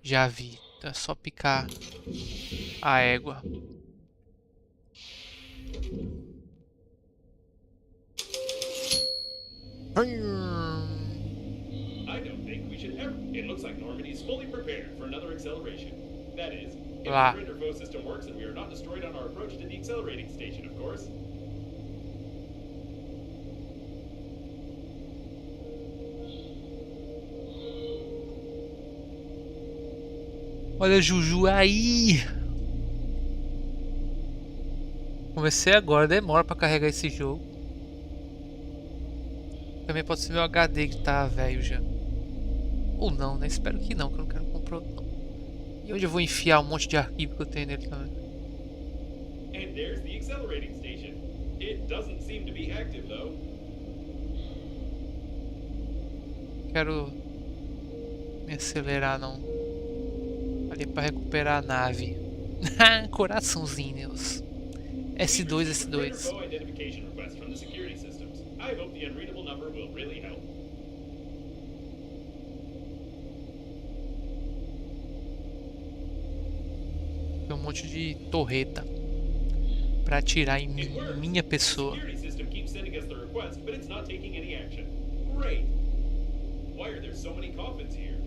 Já vi. Então é só picar a égua. I don't think we should ever. It looks like Normandy's fully prepared for another acceleration. That is, if the Lá. grid or foe system works and we are not destroyed on our approach to the accelerating station, of course. Olha Juju aí! Comecei agora, demora pra carregar esse jogo. Também pode ser meu HD que tá velho já. Ou não, né? Espero que não, que eu não quero comprar outro não. E onde eu vou enfiar um monte de arquivo que eu tenho nele também? And there's the accelerating station. It doesn't seem to be active though. Quero me acelerar não. Ali é pra recuperar a nave. Coraçãozinhos. S2, S2. Foe identification request from the security systems. I hope the unreadable number will really help. Tem um monte de torreta pra atirar em It works. minha The pessoa. security system keeps sending us the request, but it's not taking any action. Great. Why are there so many coffins here?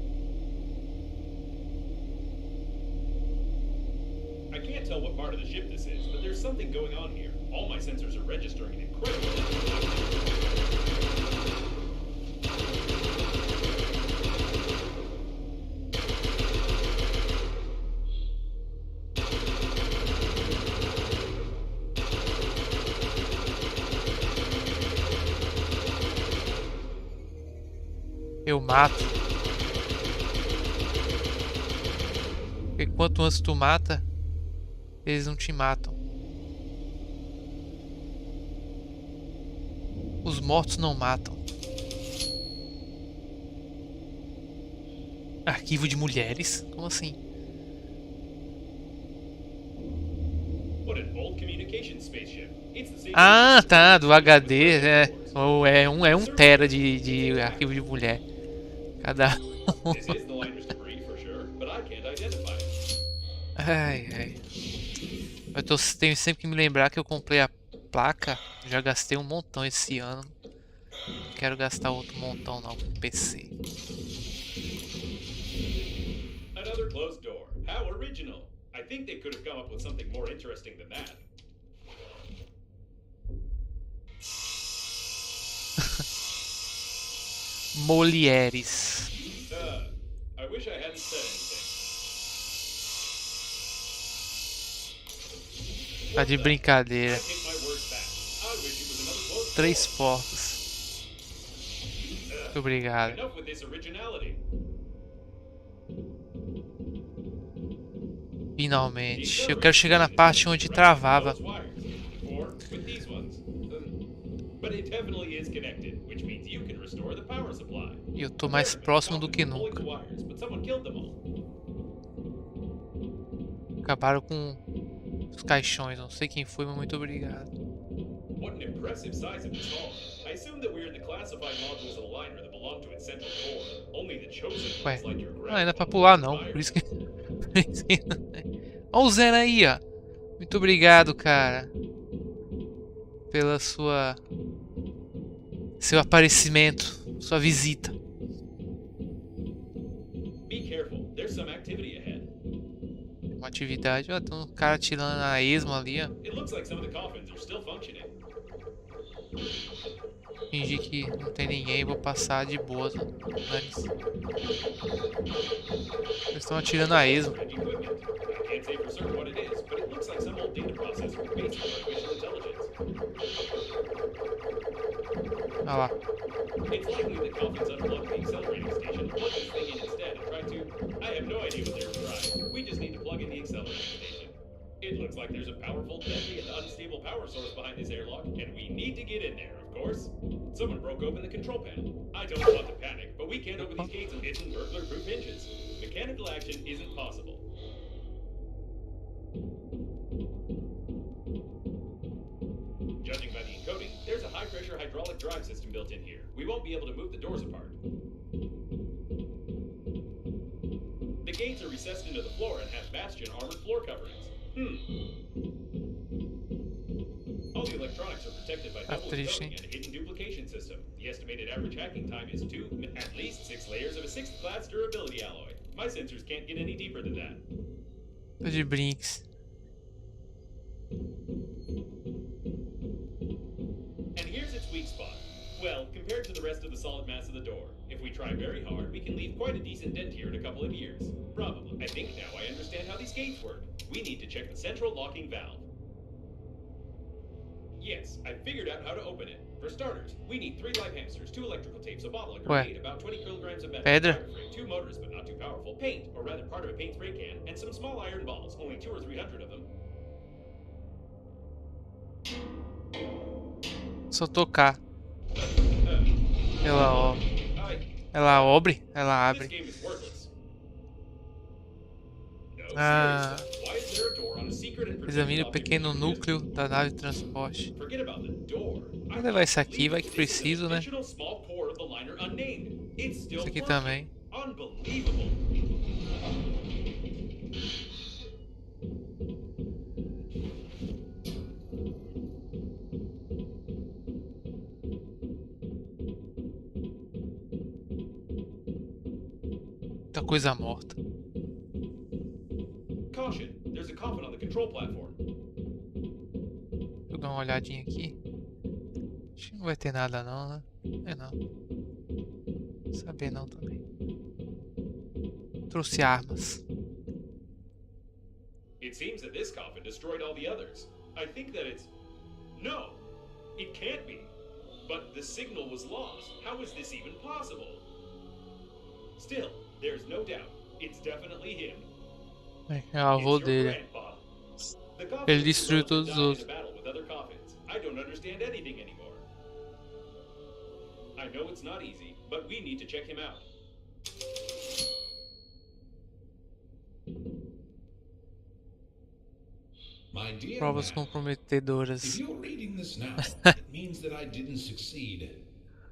I can't tell what part of the ship this is, but there's something going on here. All my sensors are registering an incredible. Eu mato. Porque quanto antes tu mata, eles não te matam. Os mortos não matam. Arquivo de mulheres? Como assim? What an old communication spaceship. It's the same. Ah, tá, do HD, né? Ou é um tera de arquivo de mulher. Cada um. This is the liner's debris for sure, but I can't identify it. Ai, ai. Tenho sempre que me lembrar que eu comprei a placa. Já gastei um montão esse ano. Não quero gastar outro montão não com PC. Another closed door. How original. I think they could have come up with something more interesting than that. Mulheres. I wish I hadn't said anything. Tá de brincadeira. I take my words back. I wish it was another closed 3 door. portas. Muito obrigado. Enough with this originality. Finalmente. Eu quero chegar na parte onde travava. Or with these ones. But it definitely is connected, which means you can restore the power supply. E eu tô mais próximo do que Pulling the nunca. wires, but someone killed them all. Acabaram com os caixões. Não sei quem foi, mas muito obrigado. What an impressive size of this hall. I assume that we're in the classified modules of the liner that belong to its central core. Only the chosen Ué, ones like your não é pra pular não. Por isso que... Olha o Zero aí, ó. Muito obrigado, cara. Pela sua... Seu aparecimento. Sua visita. Be careful. There's some activity ahead. Uma atividade. Ó, tem um cara tirando a esmo ali, ó. It looks like some of the coffins are still functioning. Fingir que não tem ninguém, vou passar de boas. Dane-se. Eles estão atirando a esmo. Strange equipment. I can't say for certain what it is, but it looks like some old data processor with basic artificial intelligence. Olha lá. It's likely that coffins unplugged the accelerating station, plugged this thing in instead, and tried to. I have no idea what they're trying. We just need to plug in the accelerating station. It looks like there's a powerful, deadly, and unstable power source behind this airlock, and we need to get in there, of course. Someone broke open the control panel. I don't want to panic, but we can't open these gates with hidden burglar-proof hinges. Mechanical action isn't possible. Judging by the encoding, there's a high-pressure hydraulic drive system built in here. We won't be able to move the doors apart. The gates are recessed into the floor and have bastion armored floor coverings. All the electronics are protected by Tá double triste, encoding hein? and a hidden duplication system. The estimated average hacking time is at least 6 layers of a 6th class durability alloy. My sensors can't get any deeper than that. Tô de brinks. And here's its weak spot. Well, compared to the rest of the solid mass of the door, if we try very hard, we can leave quite a decent dent here in a couple of years. Probably. I think now I understand how these gates work. We need to check the central locking valve. Yes, I figured out how to open it. For starters, we need 3 live hamsters, 2 electrical tapes, a bottle of Ué, grenade, about 20 kilograms of metal, a pedra? wireframe, 2 motors but not too powerful, paint, or rather part of a paint spray can, and some small iron balls, only 200 or 300 of them. Só tocar. Ela, ó. I. Ela abre? Ela This abre. game is worthless. No, seriously. Ah, Why is there a door on a secret and protected examine o object pequeno near núcleo it? da nave de transporte. Forget about the door. Vou I levar can't isso aqui, believe vai it. que This is an preciso, né? additional small core of the liner unnamed. It's Isso still aqui working. também. Unbelievable. Muita coisa morta. Caution, there's a coffin on the control platform. Deixa eu dar uma olhadinha aqui. Acho que não vai ter nada não, né? É não. Não saber não também. Trouxe armas. It seems that this coffin destroyed all the others. I think that it's... No! It can't be. But the signal was lost. How is this even possible? Still, there's no doubt. It's definitely him. É o avô It's your dele. grandpa. The coffin Ele of your destruiu relative todos os died in a outros. battle with other coffins. I don't understand anything anymore. I know it's not easy, but we need to check him out. My dear Provas madam, if comprometedoras. you're reading this now, it means that I didn't succeed.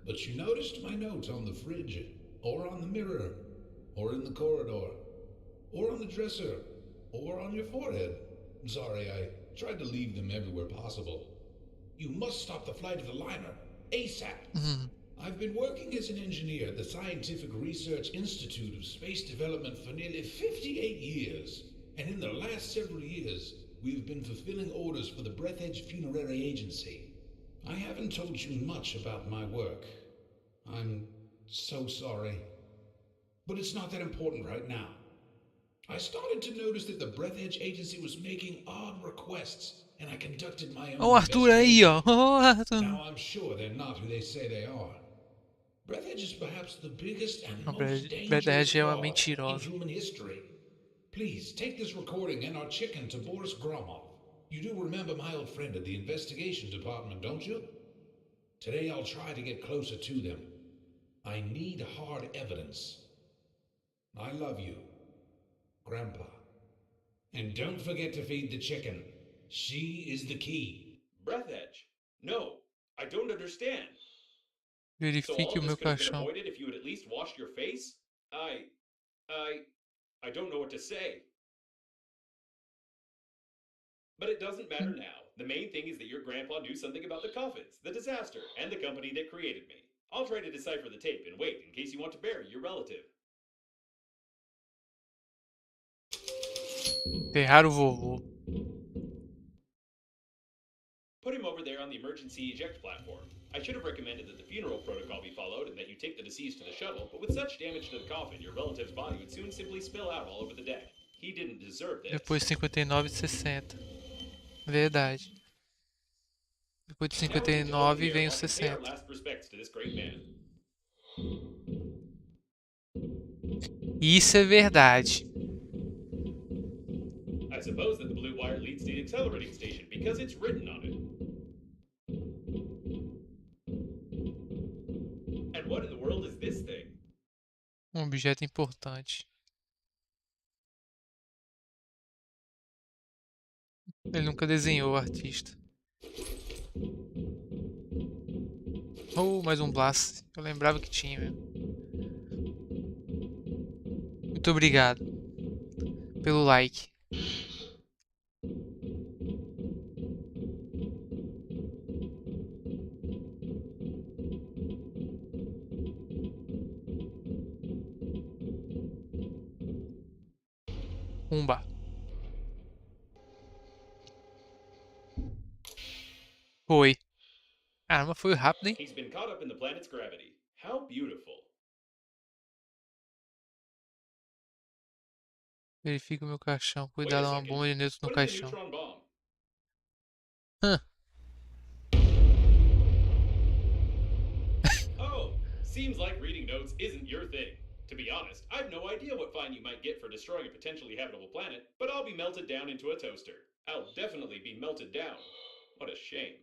But you noticed my note on the fridge, or on the mirror, or in the corridor, or on the dresser, or on your forehead. Sorry, I tried to leave them everywhere possible. You must stop the flight of the liner, ASAP. I've been working as an engineer at the Scientific Research Institute of Space Development for nearly 58 years. And in the last several years, we've been fulfilling orders for the Breathedge Funerary Agency. I haven't told you much about my work. I'm so sorry. But it's not that important right now. I started to notice that the Breathedge Agency was making odd requests, and I conducted my own Ó o Arthur aí, ó. Ó o Arthur. Now I'm sure they're not who they say they are. Breathedge is perhaps the biggest and Não, most dangerous Breathedge é uma fraud in mentirosa. human history. Please take this recording and our chicken to Boris Gromov. You do remember my old friend at the investigation department, don't you? Today I'll try to get closer to them. I need hard evidence. I love you, Grandpa. And don't forget to feed the chicken. She is the key. Breathedge? No, I don't understand. So all Verifique o of this meu could have been caixão. avoided if you had at least washed your face? I don't know what to say. But it doesn't matter now. The main thing is that your grandpa knew something about the coffins, the disaster, and the company that created me. I'll try to decipher the tape and wait in case you want to bury your relative. Enterrar o vovô. Put him over there on the emergency eject platform. I should have recommended that the funeral protocol be followed and that you take the deceased to the shuttle, but with such damage to the coffin, your relative's body would soon simply spill out all over the deck. He didn't deserve this. Depois de 59,60. Verdade. Depois de Now we need to open 59 the vem o airlock and pay our 60. last respects to this great man. Isso é verdade. I suppose that the blue wire leads to the accelerating station because it's written on it. And what in the world is this thing? Um objeto importante. Ele nunca desenhou o artista. Oh, mais um blast. Eu lembrava que tinha mesmo. Muito obrigado. pelo like. Umba. Foi. Caramba, foi rápido, hein? He's been caught up in the planet's gravity. How beautiful. Verifica o meu caixão. Wait a Cuidado, há uma second. bomba de neutros no What is a caixão. neutron bomb? Hã. Oh, seems like reading notes isn't your thing. To be honest, I've no idea what fine you might get for destroying a potentially habitable planet, but I'll be melted down into a toaster. I'll definitely be melted down. What a shame.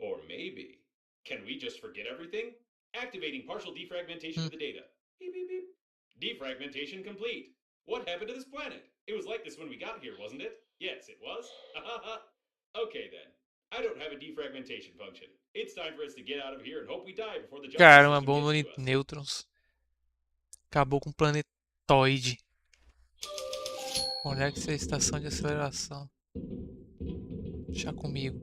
Or maybe. Can we just forget everything? Activating partial defragmentation Hum. of the data. Beep, beep, beep. Defragmentation complete. What happened to this planet? It was like this when we got here, wasn't it? Yes, it was. Okay then. I don't have a defragmentation function. It's time for us to get out of here and hope we die before the justice Cara, uma system bomba gets de to us. nêutrons. Acabou com o planetoide. Conecte-se à estação de aceleração. Deixa comigo.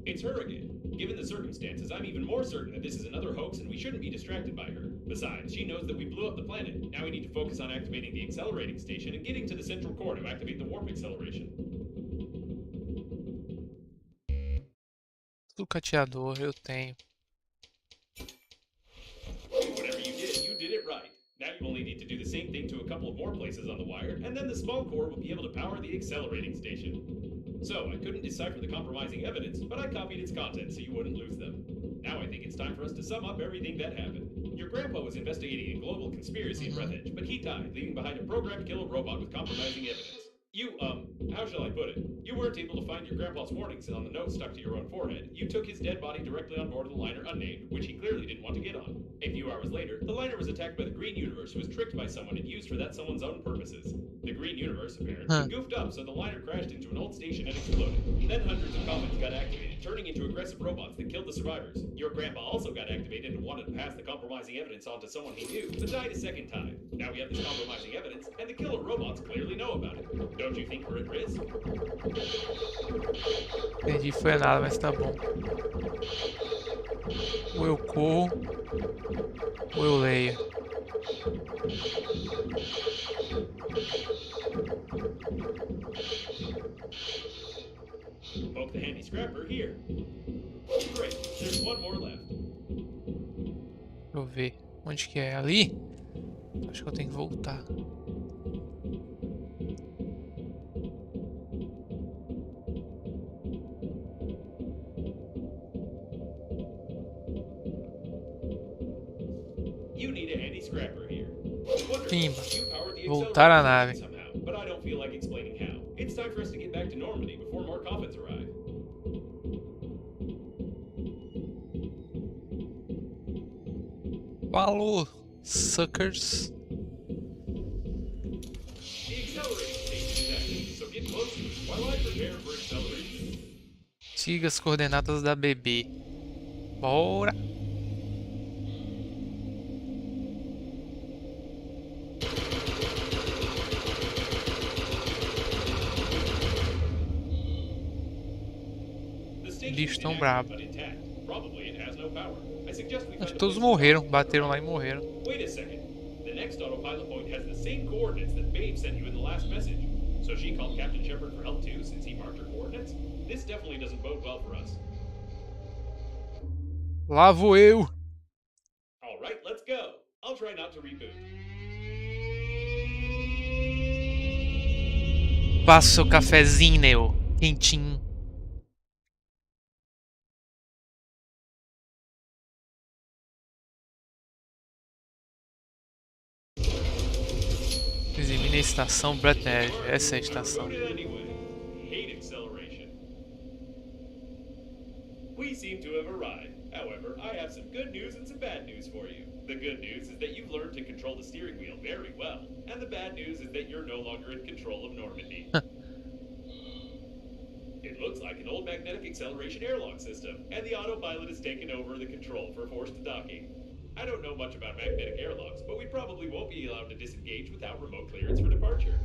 It's her again. Given the circumstances, I'm even more certain that this is another hoax and we shouldn't be distracted by her. Besides, she knows that we blew up the planet. Now we need to focus on activating the accelerating station and getting to the central core to activate the warp acceleration. Sucateador, eu tenho. Whatever you did it right. Now you only need to do the same thing to a couple of more places on the wire, and then the small core will be able to power the accelerating station. So, I couldn't decipher the compromising evidence, but I copied its contents so you wouldn't lose them. Now I think it's time for us to sum up everything that happened. Your grandpa was investigating a global conspiracy in Breathedge, but he died, leaving behind a programmed killer robot with compromising evidence. You, how shall I put it? You weren't able to find your grandpa's warnings on the note stuck to your own forehead. You took his dead body directly on board of the liner unnamed, which he clearly didn't want to get on. A few hours later, the liner was attacked by the Green Universe, who was tricked by someone and used for that someone's own purposes. The Green Universe, apparently, Huh. goofed up, so the liner crashed into an old station and exploded. Then hundreds of coffins got activated, turning into aggressive robots that killed the survivors. Your grandpa also got activated and wanted to pass the compromising evidence on to someone he knew, but died a second time. Now we have this compromising evidence, and the killer robots clearly know about it. Don't you think we're at risk? Entendi, foi nada, mas tá bom. Ou eu corro, ou eu leio. Poke the handy scrapper here. Great, there's one more left. Deixa eu ver. Onde que é? Ali? Acho que eu tenho que voltar. You need a handy scrapper here. Pimba. You powered the Voltar à accelerator nave. somehow, but I don't feel like explaining how. It's time for us to get back to Normandy before more coffins arrive. Falou, suckers. The accelerating station is active, so get close to it while I prepare for acceleration. Siga as coordenadas da bebê. Bora. The station Bicho is tão inactive brabo. but intact. Probably it has no power. I suggest we Acho find que a todos place to morreram. stop. Bateram lá e morreram. Wait a second. The next autopilot point has the same coordinates that Babe sent you in the last message. So she called Captain Shepard for help too, since he marked her coordinates? This definitely doesn't bode well for us. Lá vou eu. Alright, let's go. I'll try not to reboot. Passa o seu cafezinho, Neo. Quentinho. Examine a estação Breathedge. Essa é a estação. I rebooted anyway. Hate acceleration. We seem to have arrived. However, I have some good news and some bad news for you. The good news is that you've learned to control the steering wheel very well, and the bad news is that you're no longer in control of Normandy. It looks like an old magnetic acceleration airlock system, and the autopilot has taken over the control for forced docking. I don't know much about magnetic airlocks, but we probably won't be allowed to disengage without remote clearance for departure.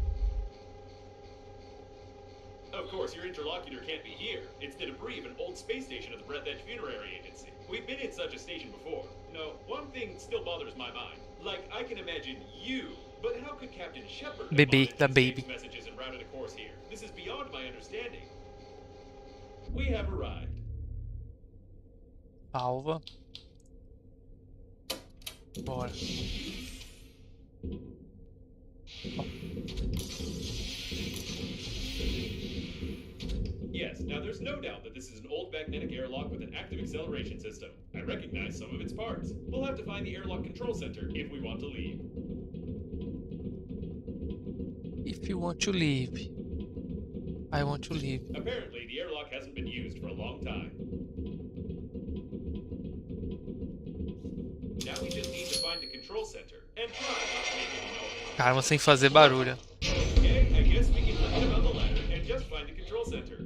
Of course, your interlocutor can't be here. It's the debris of an old space station of the Breathedge Funerary Agency. We've been in such a station before. No, one thing still bothers my mind. Like, I can imagine you, but how could Captain Shepard have Bebê monitored da Snape's Baby. messages and routed a course here? This is beyond my understanding. We have arrived. Salva. Bora. Yes, now there's no doubt that this is an old magnetic airlock with an active acceleration system. I recognize some of its parts. We'll have to find the airlock control center if we want to leave. If you want to leave. I want to leave. Apparently, the airlock hasn't been used for a long time. Now we just need to find the control center and try not to make any noise. Caramba, sem fazer barulho. Okay, I guess we can forget about the ladder and just find the control center.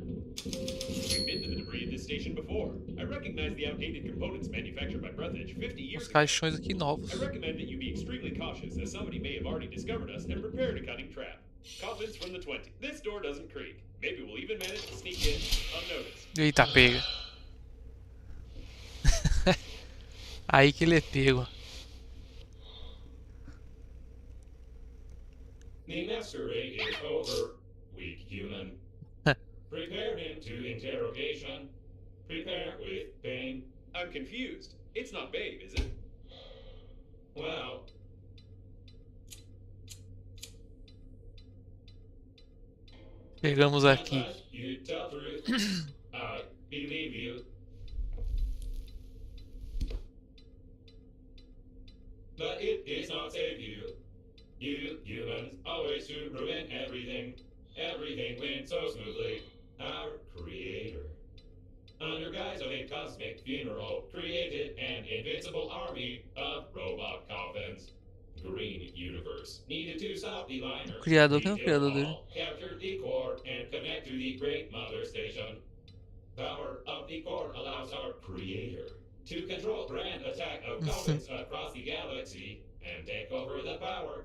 We've been to the debris at this station before. I recognize the outdated components manufactured by Breathedge 50 years Os ago. caixões aqui novos. I recommend that you be extremely cautious, as somebody may have already discovered us and prepared a cunning trap. Coffins from the 20s. This door doesn't creak. Maybe we'll even manage to sneak in unnoticed. Eita, pega. Aí que ele é pego. The masquerade is over, weak human. Prepare him to interrogation. Prepare with pain. I'm confused. It's not Babe, is it? Well. Pegamos aqui. You tell truth. I believe you. But it is not save you. You humans always to ruin everything. Everything went so smoothly. Our creator, under guise of a cosmic funeral, created an invincible army of robot coffins. Green Universe needed to stop the liner. O criador, quem é o criador dele? Capture the core and connect to the Great Mother Station. Power of the core allows our creator to control grand attack of coffins across the galaxy and take over the power.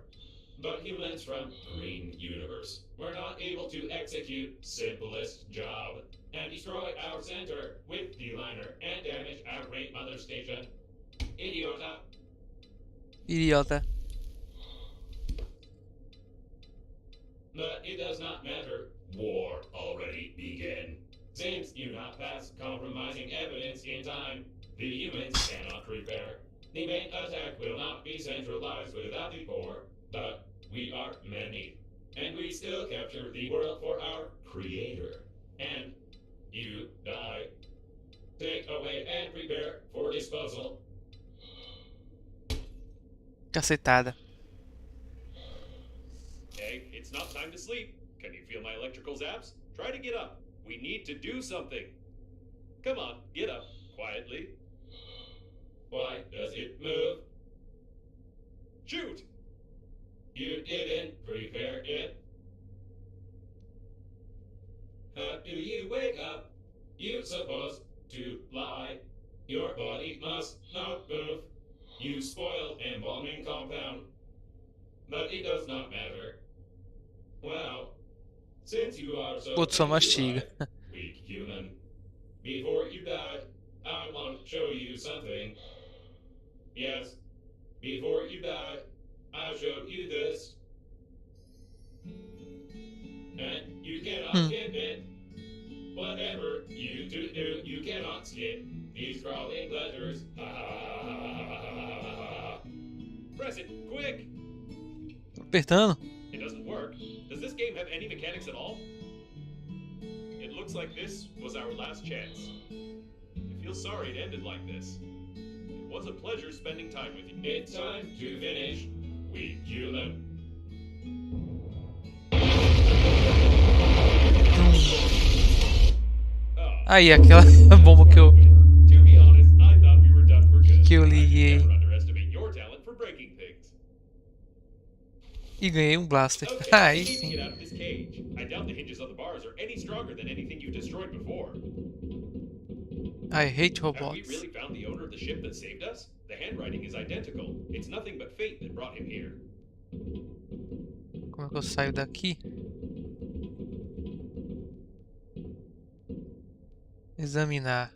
But humans from Green Universe were not able to execute simplest job and destroy our center with the liner and damage our Great Mother Station. Idiota. Idiota. But it does not matter. War already began. Since you not pass compromising evidence in time, the humans cannot prepare. The main attack will not be centralized without the core, but we are many. And we still capture the world for our creator. And you die. Take away and prepare for disposal. Cacetada. Hey, it's not time to sleep. Can you feel my electrical zaps? Try to get up. We need to do something. Come on, get up. Quietly. Why does it move? Shoot! You didn't prepare it. How do you wake up? You're supposed to lie. Your body must not move. You spoiled embalming compound. But it does not matter. Well, since you are so Putz, só mastiga. weak human, before you die, I want to show you something. Yes, before you die, I'll show you this. And you cannot skip it. Whatever you do, you cannot skip these crawling letters. Press it, quick! Tô apertando. It doesn't work. Does this game have any mechanics at all? It looks like this was our last chance. I feel sorry it ended like this. It was a pleasure spending time with you. It's time to finish. We human. Aí, aquela bomba que eu To be honest, I thought we were done for good. Que eu I should liguei. never underestimate your talent for breaking things. E ganhei um blaster. Okay, Aí we need to sim. get out of this cage. I doubt the hinges on the bars are any stronger than anything you've destroyed before. I hate Have we robots. really found the owner of the ship that saved us? The handwriting is identical. It's nothing but fate that brought him here. Como é que eu saio daqui? Examinar.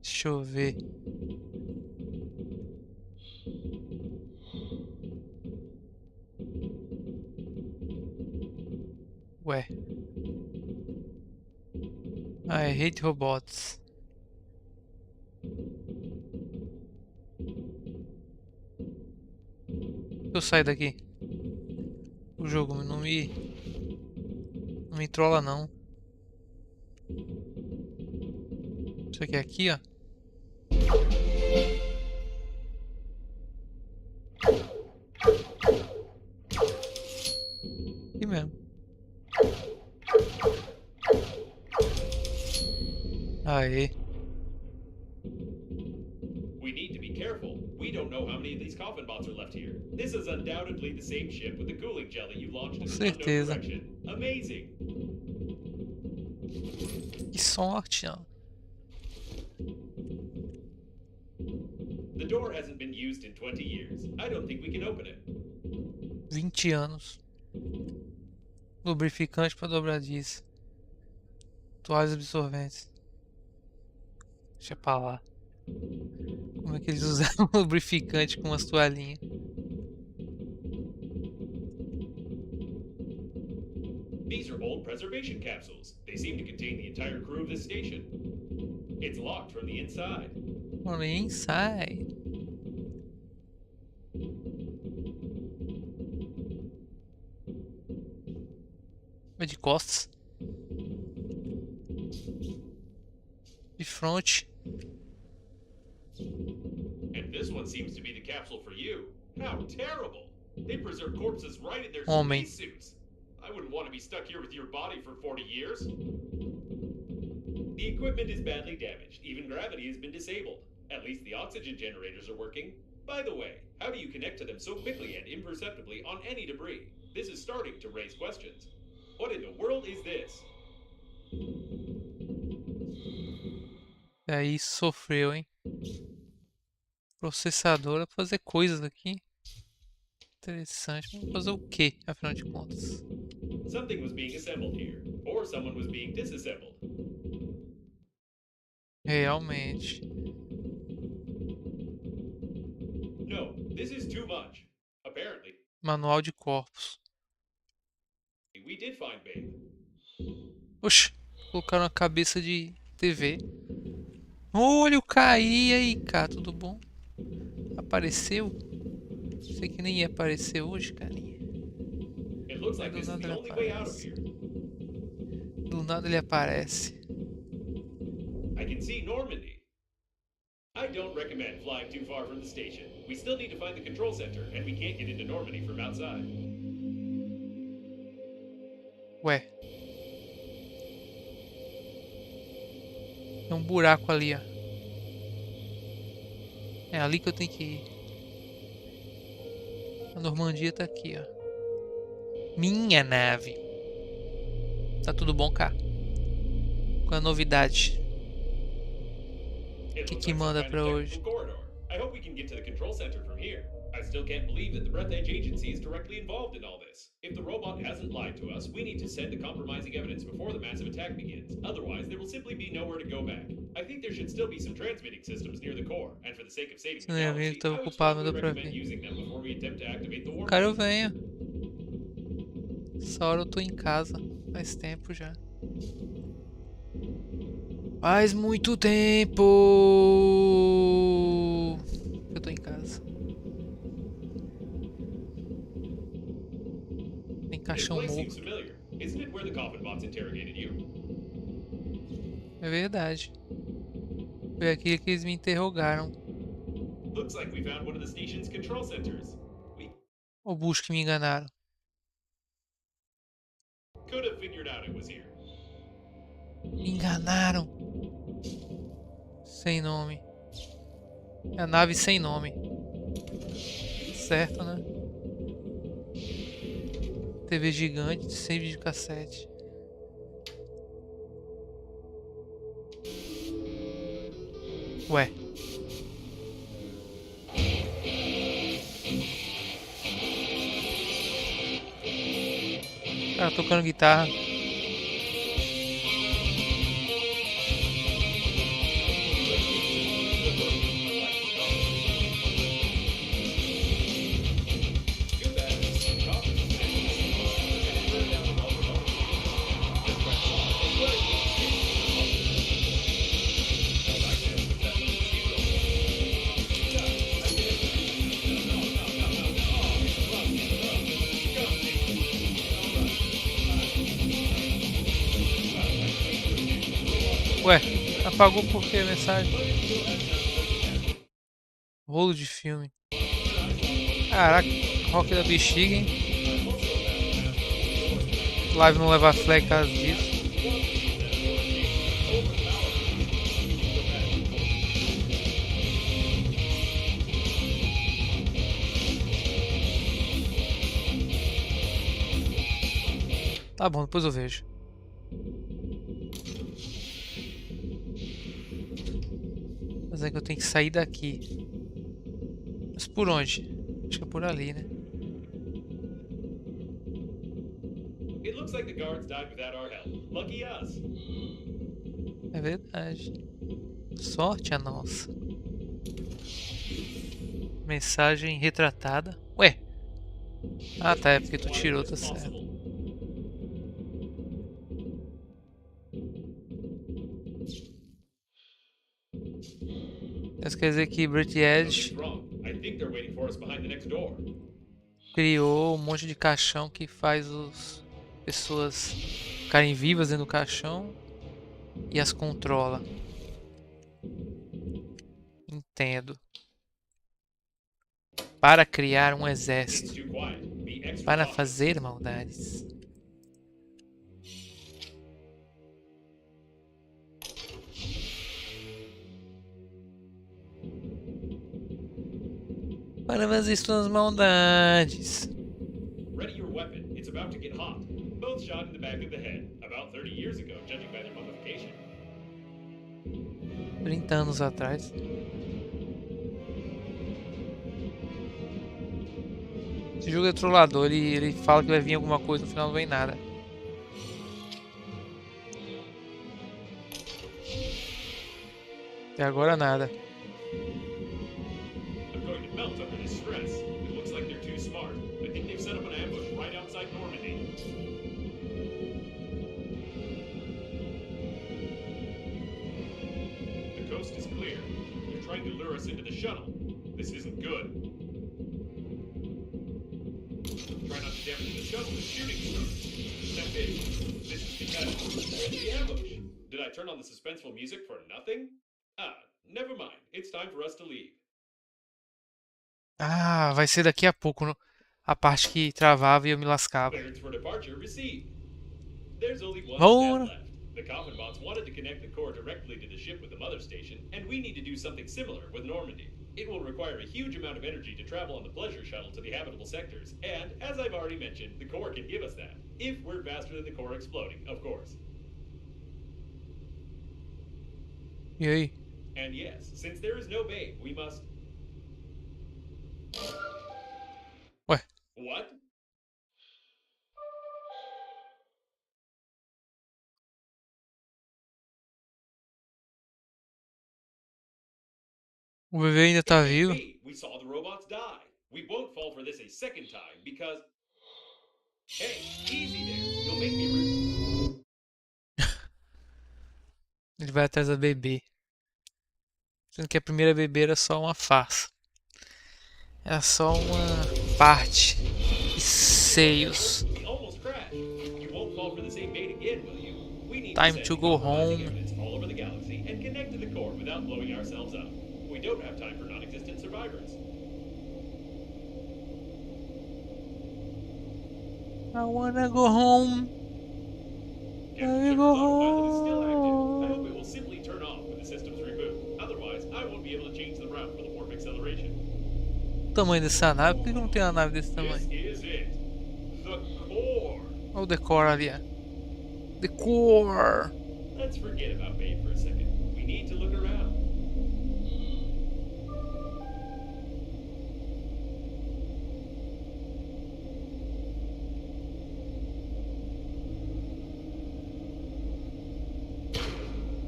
Deixa eu ver. Ué. I hate robots. Eu saio daqui. O jogo não me trola não. Isso aqui é aqui, ó. Aqui mesmo. Aê. We need to be careful. We don't know how many of these coffin bots are left here. This is undoubtedly the same ship with the cooling gel that you launched Com in an unknown certeza. direction. Amazing. Que sorte, ó. The door hasn't been used in 20 years. I don't think we can open it. 20 anos. Lubrificante para dobradiça. Toalhas absorventes. Deixa pra lá. Como é que eles usavam lubrificante com umas toalhinhas? These are old preservation capsules. They seem to contain the entire crew of this station. It's locked from the inside. On the inside. Vai de costas. De frente. And this one seems to be the capsule for you. How terrible! They preserve corpses right in their Homem. spacesuits. I wouldn't want to be stuck here with your body for 40 years. The equipment is badly damaged. Even gravity has been disabled. At least the oxygen generators are working. By the way, how do you connect to them so quickly and imperceptibly on any debris? This is starting to raise questions. What in the world is this? E aí sofreu, hein? Processadora pra fazer coisas aqui. Interessante. Vamos fazer o quê, afinal de contas? Something was being assembled here, or someone was being disassembled. Realmente. No, this is too much. Apparently, Manual de corpos. we did find Babe. Oxi. Colocaram a cabeça de TV. Olha, eu caí aí, cara. Tudo bom? Apareceu? Sei que nem ia aparecer hoje, carinha. It looks like Do this is nada the ele only way out of aparece. here. Do nada ele aparece. I can see Normandy. I don't recommend flying too far from the station. We still need to find the control center, and we can't get into Normandy from outside. Ué. Tem um buraco ali, ó. É ali que eu tenho que ir. A Normandia tá aqui, ó. Minha nave. Tá tudo bom, cá? Qual é a novidade? It Que looks que like some manda kind pra of hoje? technical corridor. I hope we can get to the control center from here. I still can't believe that the Breathedge agency is directly involved in all this. If the robot hasn't lied to us, we need to send the compromising evidence before the massive attack begins. Otherwise, there will simply be nowhere to go back. I think there should still be some transmitting systems near the core, and for the sake of saving the Ele galaxy, tá I would ocupado, mas strongly deu pra recommend ver. using them before we attempt to activate the warp. Cara, eu venho. Essa hora eu tô em casa. Faz tempo já. Faz muito tempo que eu tô em casa. Tem This caixão place seems morto. familiar. Isn't it where the coffin bots interrogated you? É verdade. Foi aqui que eles me interrogaram. Looks like we found one of the station's control centers. We Ou bucho que me enganaram. could have figured out it was here. Me enganaram. Sem nome. É a nave sem nome. Certo, né? TV gigante sem videocassete. Ué. Cara tocando guitarra. Too bad. The coffin was actually small, and it burned down with all the bones. This press is what it needs to be for the I'd like to put that little mosquito. Yeah, I did. No, no, no, no, no. Oh, it's rough, it's rough. Come, Ué, apagou por quê a mensagem? Rolo de filme. Caraca, rock da bexiga, hein? Live não leva flag por causa disso. Tá bom, depois eu vejo. Mas é que eu tenho que sair daqui. Mas por onde? Acho que é por ali, né? It looks like the guards died without our help. Lucky us. É verdade. Sorte a nossa. Mensagem retratada. Ué. Ah, tá. É porque tu tirou, tá certo. Isso quer dizer que Something's Breathedge wrong. I think they're waiting for us behind the next door. criou um monte de caixão que faz as pessoas ficarem vivas dentro do caixão e as controla. Entendo. Para criar um It's exército. too quiet. Be extra Para cautious. fazer maldades. Para fazer suas maldades. Ready your weapon. It's about to get hot. Both shot in the back of the head. About 30 years ago, judging by their mummification. 30 anos atrás. Esse jogo é trollador, ele fala que vai vir alguma coisa, no final não vem nada. Até agora nada. I'm going to melt under this stress. It looks like they're too smart. I think they've set up an ambush right outside Normandy. The coast is clear. They're trying to lure us into the shuttle. This isn't good. Try not to damage the shuttle with shooting stars. Step in. This is because the ambush. Did I turn on the suspenseful music for nothing? Ah, never mind. It's time for us to leave. Ah, vai ser daqui a pouco a parte que travava e eu me lascava. Clearance for departure received. There's only one step Bora! left. The coffin bots wanted to connect the core directly to the ship with the mother station, and we need to do something similar with Normandy. It will require a huge amount of energy to travel on the pleasure shuttle to the habitable sectors, and as I've already mentioned, the core can give us that. If we're faster than the core exploding, of course. E aí? And yes, since there is no babe, we must. Ué, What? o bebê ainda It tá can't vivo. be. We saw the robots die. We won't fall for this a second time because. Hey, easy there. You'll make me root. Ele vai atrás da bebê. Sendo que a primeira bebê era só uma farsa. Era só uma parte de seios. We almost crashed. You won't fall for the same bait again, will you? We need Time send to go compromising home. evidence all over the galaxy and connect to the core without blowing ourselves up. We don't have time for non-existent survivors. I wanna go home. Captain I Checker's go autopilot is still active. I hope home. it will simply turn off when the systems reboot. Otherwise, I won't be able to change the route for the warp acceleration. O tamanho dessa nave? Por que não tem uma nave desse This tamanho? is it. The core. Olha o decor ali, ó. Decor! Let's forget about Bane for a second. We need to look around.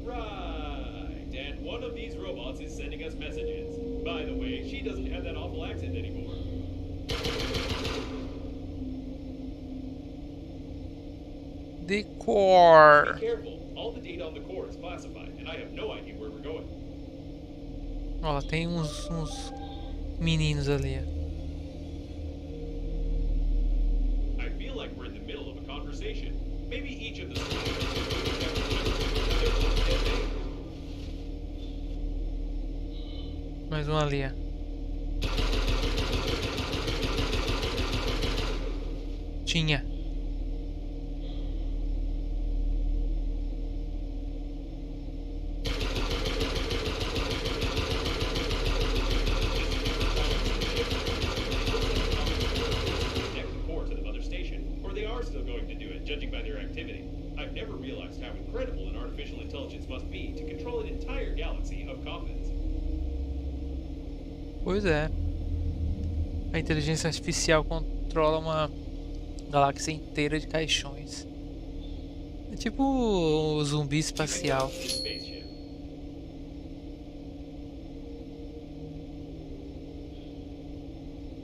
Right, and one of these robots is sending us messages. By the way, she doesn't have that awful accent anymore. Be Decor! careful. All the data on the core is classified, and I have no idea where we're going. Ó, tem uns meninos ali, ó. I feel like we're in the middle of a conversation. Maybe each of the Mais um ali, ó. Tinha. connect the core to the mother station, or they are still going to do it, judging by their activity. I've never realized how incredible an artificial intelligence must be to control an entire galaxy of coffins. Pois é. A inteligência artificial controla uma galáxia inteira de caixões. É tipo o zumbi espacial. This spaceship.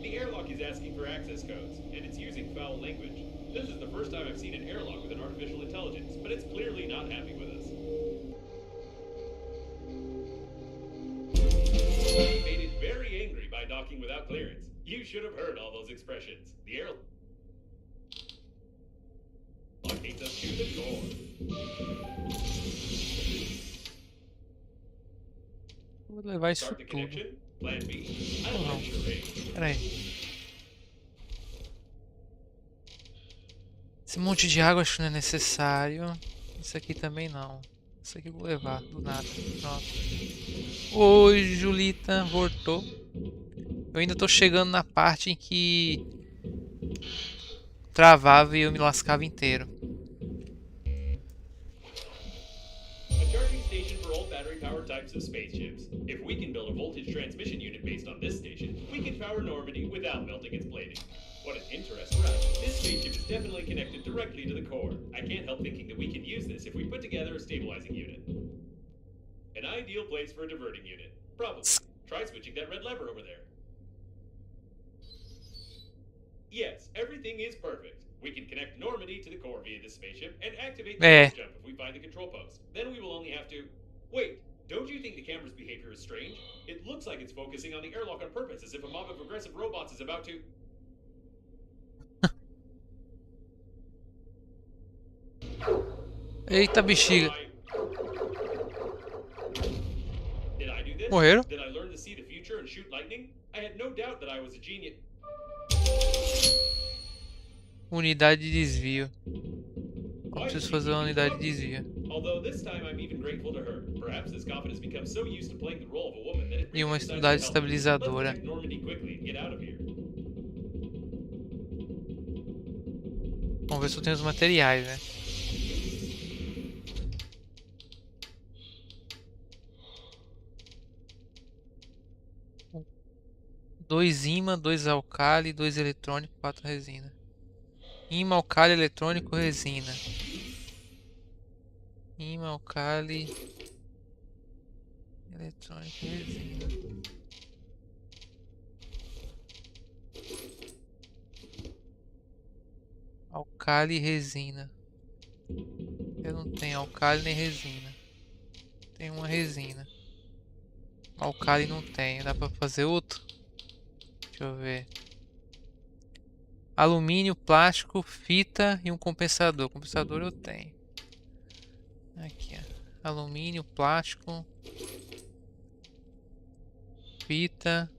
The airlock is asking for access codes, and it's using foul language. This is the first time I've seen an airlock with an artificial intelligence, but it's clearly not happy with us. He made it very angry by docking without clearance. You should have heard all those expressions. The airlock hates us to the core. Vou levar isso Start the tudo. connection. Plan B. I Oh, like charades. Pera aí. Esse monte de água acho que não é necessário. Isso aqui também não. Isso aqui eu vou levar do nada. Pronto. Oi, Julita. Voltou. Eu ainda tô chegando na parte em que travava e eu me lascava inteiro. A charging station for old battery-powered types of spaceships. If we can build a voltage transmission unit based on this station, we can power Normandy without melting its plating. What an interesting right. This spaceship is definitely connected directly to the core. I can't help thinking that we can use this if we put together a stabilizing unit. An ideal place for a diverting unit. Probably. Try switching that red lever over there. Yes, everything is perfect. We can connect Normandy to the core via this spaceship and activate the É. base jump if we find the control post. Then we will only have to... Wait, don't you think the camera's behavior is strange? It looks like it's focusing on the airlock on purpose, as if a mob of aggressive robots is about to... Eita bexiga. Did I do this? Morreram? Did I learn to see the future and shoot lightning? I had no doubt that I was a genius. Unidade de desvio. Eu Why preciso did fazer we uma keep unidade de talking? desvio. Although this time I'm even grateful to her. Perhaps this coffin has become so used to playing the role of a woman that it E really uma decides unidade to help us. Let's estabilizadora. connect Normandy quickly and get out of here. Vamos ver se eu tenho os materiais, né? Dois ímã, dois alcali, dois eletrônico, quatro resina. Ímã, alcali, eletrônico, resina. Ímã, alcali, eletrônico, resina. Alcali e resina. Eu não tenho alcali nem resina. Tem uma resina. Alcali não tenho. Dá pra fazer outro? Deixa eu ver. Alumínio, plástico, fita e um compensador. Compensador eu tenho. Aqui, ó. Alumínio, plástico, fita.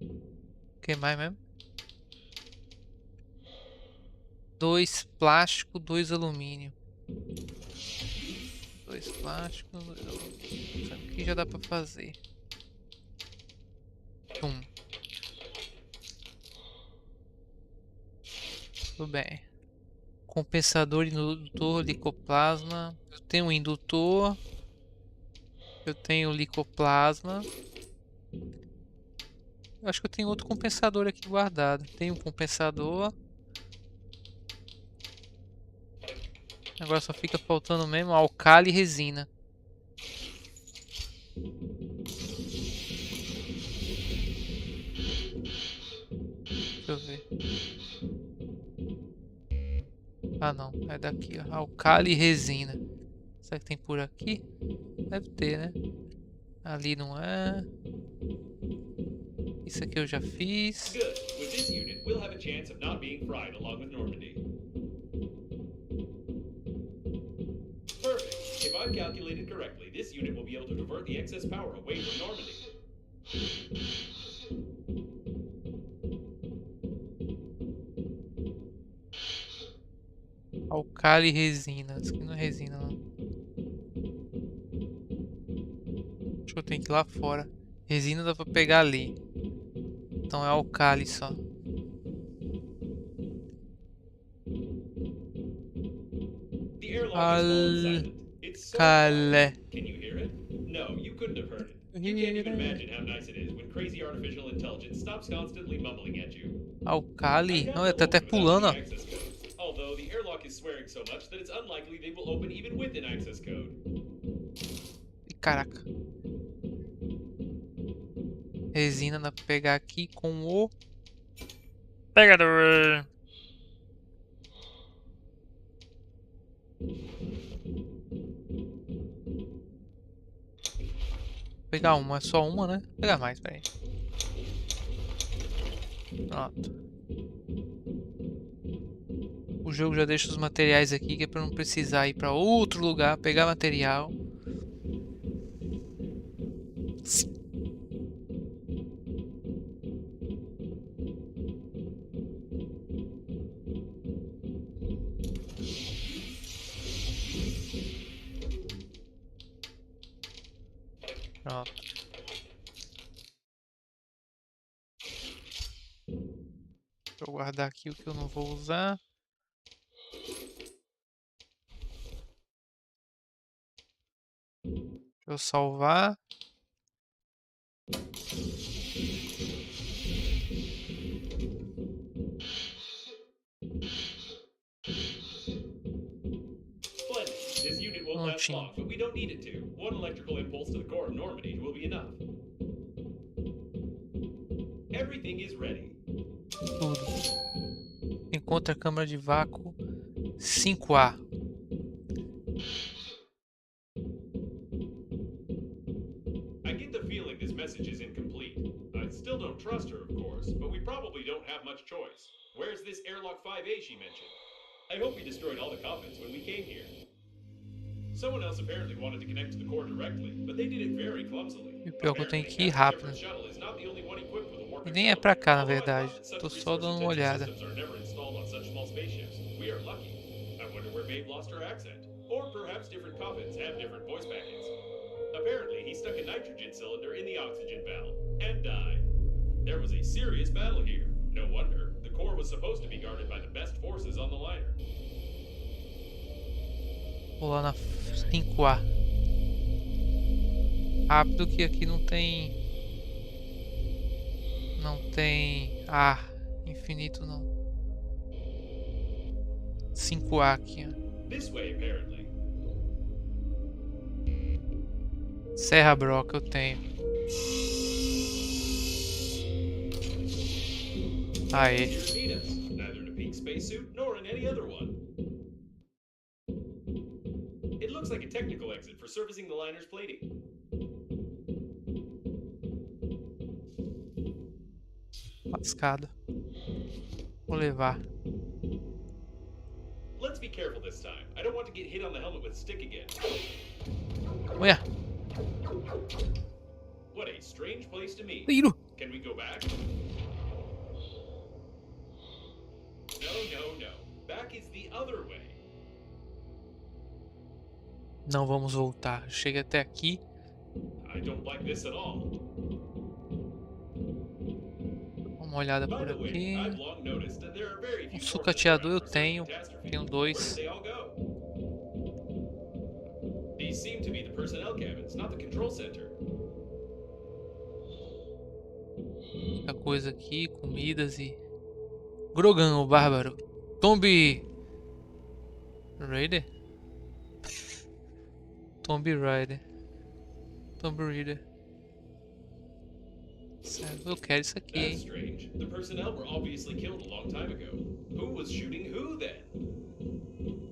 O que mais mesmo? Dois plástico, dois alumínio. Dois plástico, dois alumínio. Isso aqui já dá pra fazer. Um. Tudo bem. Compensador, indutor, licoplasma. Eu tenho um indutor. Eu tenho licoplasma. Eu acho que eu tenho outro compensador aqui guardado. Tem um compensador. Agora só fica faltando mesmo alcali e resina. Deixa eu ver. Ah, não. É daqui, ó. Alcali e resina. Será que tem por aqui? Deve ter, né? Ali não é. Isso aqui eu já fiz. Good. With this unit, we'll have a chance of not being fried along with Normandy. Perfect. If I've calculated correctly, this unit will be able to divert the excess power away from Normandy. Alcali e resina. Isso aqui não é resina, não. Acho que eu tenho que ir lá fora. Resina dá pra pegar ali. Então é alcali só. The airlock has fallen Alcali. silent. It's so quiet. Can you hear it? No, you couldn't have heard it. You can't even imagine how nice it is when crazy artificial intelligence stops constantly mumbling at you. I'd Alcali? have Olha, to tá até open without pulando, any ó. access codes. Although the airlock is swearing so much that it's unlikely they will open even with an access code. Ih, caraca. Resina dá pra pegar aqui com o pegador. Vou pegar uma, é só uma, né? Vou pegar mais, peraí. Pronto. O jogo já deixa os materiais aqui, que é pra não precisar ir pra outro lugar, pegar material. Pronto. Deixa eu guardar aqui o que eu não vou usar. Deixa eu salvar. Splendid. This unit won't last Prontinho. long, but we don't need it to. One electrical impulse to the core of Normandy will be enough. Everything is ready. Tudo. Encontra a câmara de vácuo 5A. I get the feeling this message is incomplete. I still don't trust her, of course, but we probably don't have much choice. Where's this airlock 5A she mentioned? I hope we destroyed all the coffins when we came here. Someone else apparently wanted to connect to the core directly, but they did it very clumsily. E o pior é que eu tenho Apparently, que ir Captain rápido. Shepard's shuttle is not the only one equipped with a warp E nem é pra accelerator, cá, na although I thought verdade. that such Tô só dando uma resource-intensive olhada. systems are never installed on such small spaceships. We are lucky. I wonder where Maeve lost her accent. Or perhaps different coffins have different voice packets. Apparently, he stuck a nitrogen cylinder in the oxygen valve and died. There was a serious battle here. No wonder. The core was supposed to be guarded by the best forces on the liner. Vou lá na 5A. Rápido que aqui não tem. Não tem ar infinito não. 5A aqui, ó. This way, apparently. Serra broca eu tenho. Aê. Here to meet us, neither in a pink spacesuit nor in any other one. It looks like a technical exit for servicing the liner's plating. Lascada. Vou levar. Let's be careful this time. I don't want to get hit on the helmet with a stick again. Ué, What a strange place to meet. tiro. Can we go back? No. Back is the other way. Não vamos voltar. Chega até aqui. I don't like this at all. Vamos uma olhada By por the way, I've aqui. long noticed that there are very Um few forces sucateador around eu for such a tenho. catastrophe. Tenho Where did 2. they all go? These seem to be the personnel cabins, not the control center. Muita coisa aqui, comidas e... Grogan, o bárbaro. Tomb Raider? Tomb Raider. Tomb Raider. Certo, eu quero isso aqui, That's hein? strange. The personnel were obviously killed a long time ago. Who was shooting who then?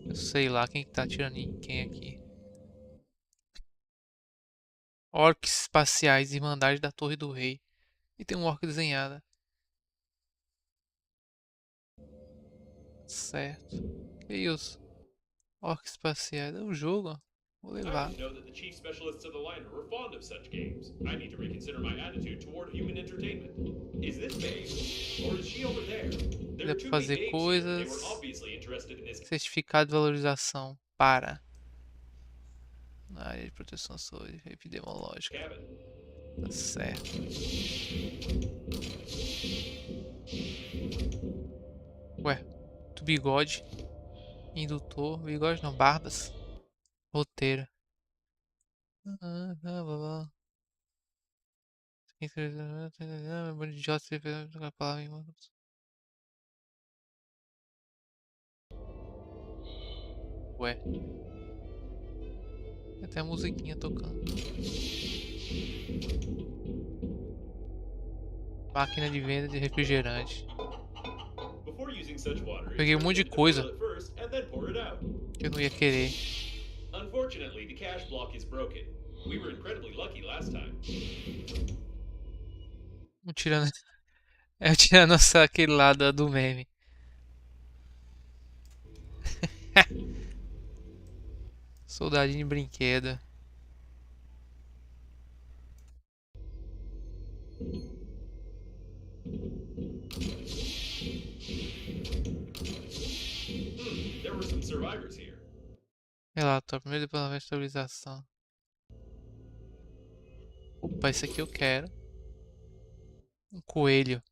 Eu sei lá quem que tá atirando em quem aqui. Orcs espaciais, Irmandade da Torre do Rei. E tem um orc desenhada. Certo. Que isso? Orcs espaciais. É o jogo, ó. Vou I levar. didn't know that the chief specialists of the liner were fond of such games. I need to reconsider my attitude toward human entertainment. Is this Babe? Or is she over there? There Dá are pra too many fazer Babes here, and they were coisas. obviously interested in this. Certificado de valorização. Para. Na área de proteção epidemiológica. Cabin. Tá certo. Ué, do bigode. Indutor. Bigode não, barbas. Roteiro. Blá, blá, blá. Bando de idiotas a palavra em Ué, tem até a musiquinha tocando. Máquina de venda de refrigerante. Before using such water, Eu it's peguei um better monte to de hit the coisa toilet first and then pour it out. que eu não ia querer. Unfortunately, the cash block is broken. We were incredibly lucky last time. Um tirando. É tirando essa, aquele lado do meme. Soldadinho de brinquedo. There were some survivors here. Relatório. Primeiro departamento de estabilização. Opa, esse aqui eu quero. Um coelho.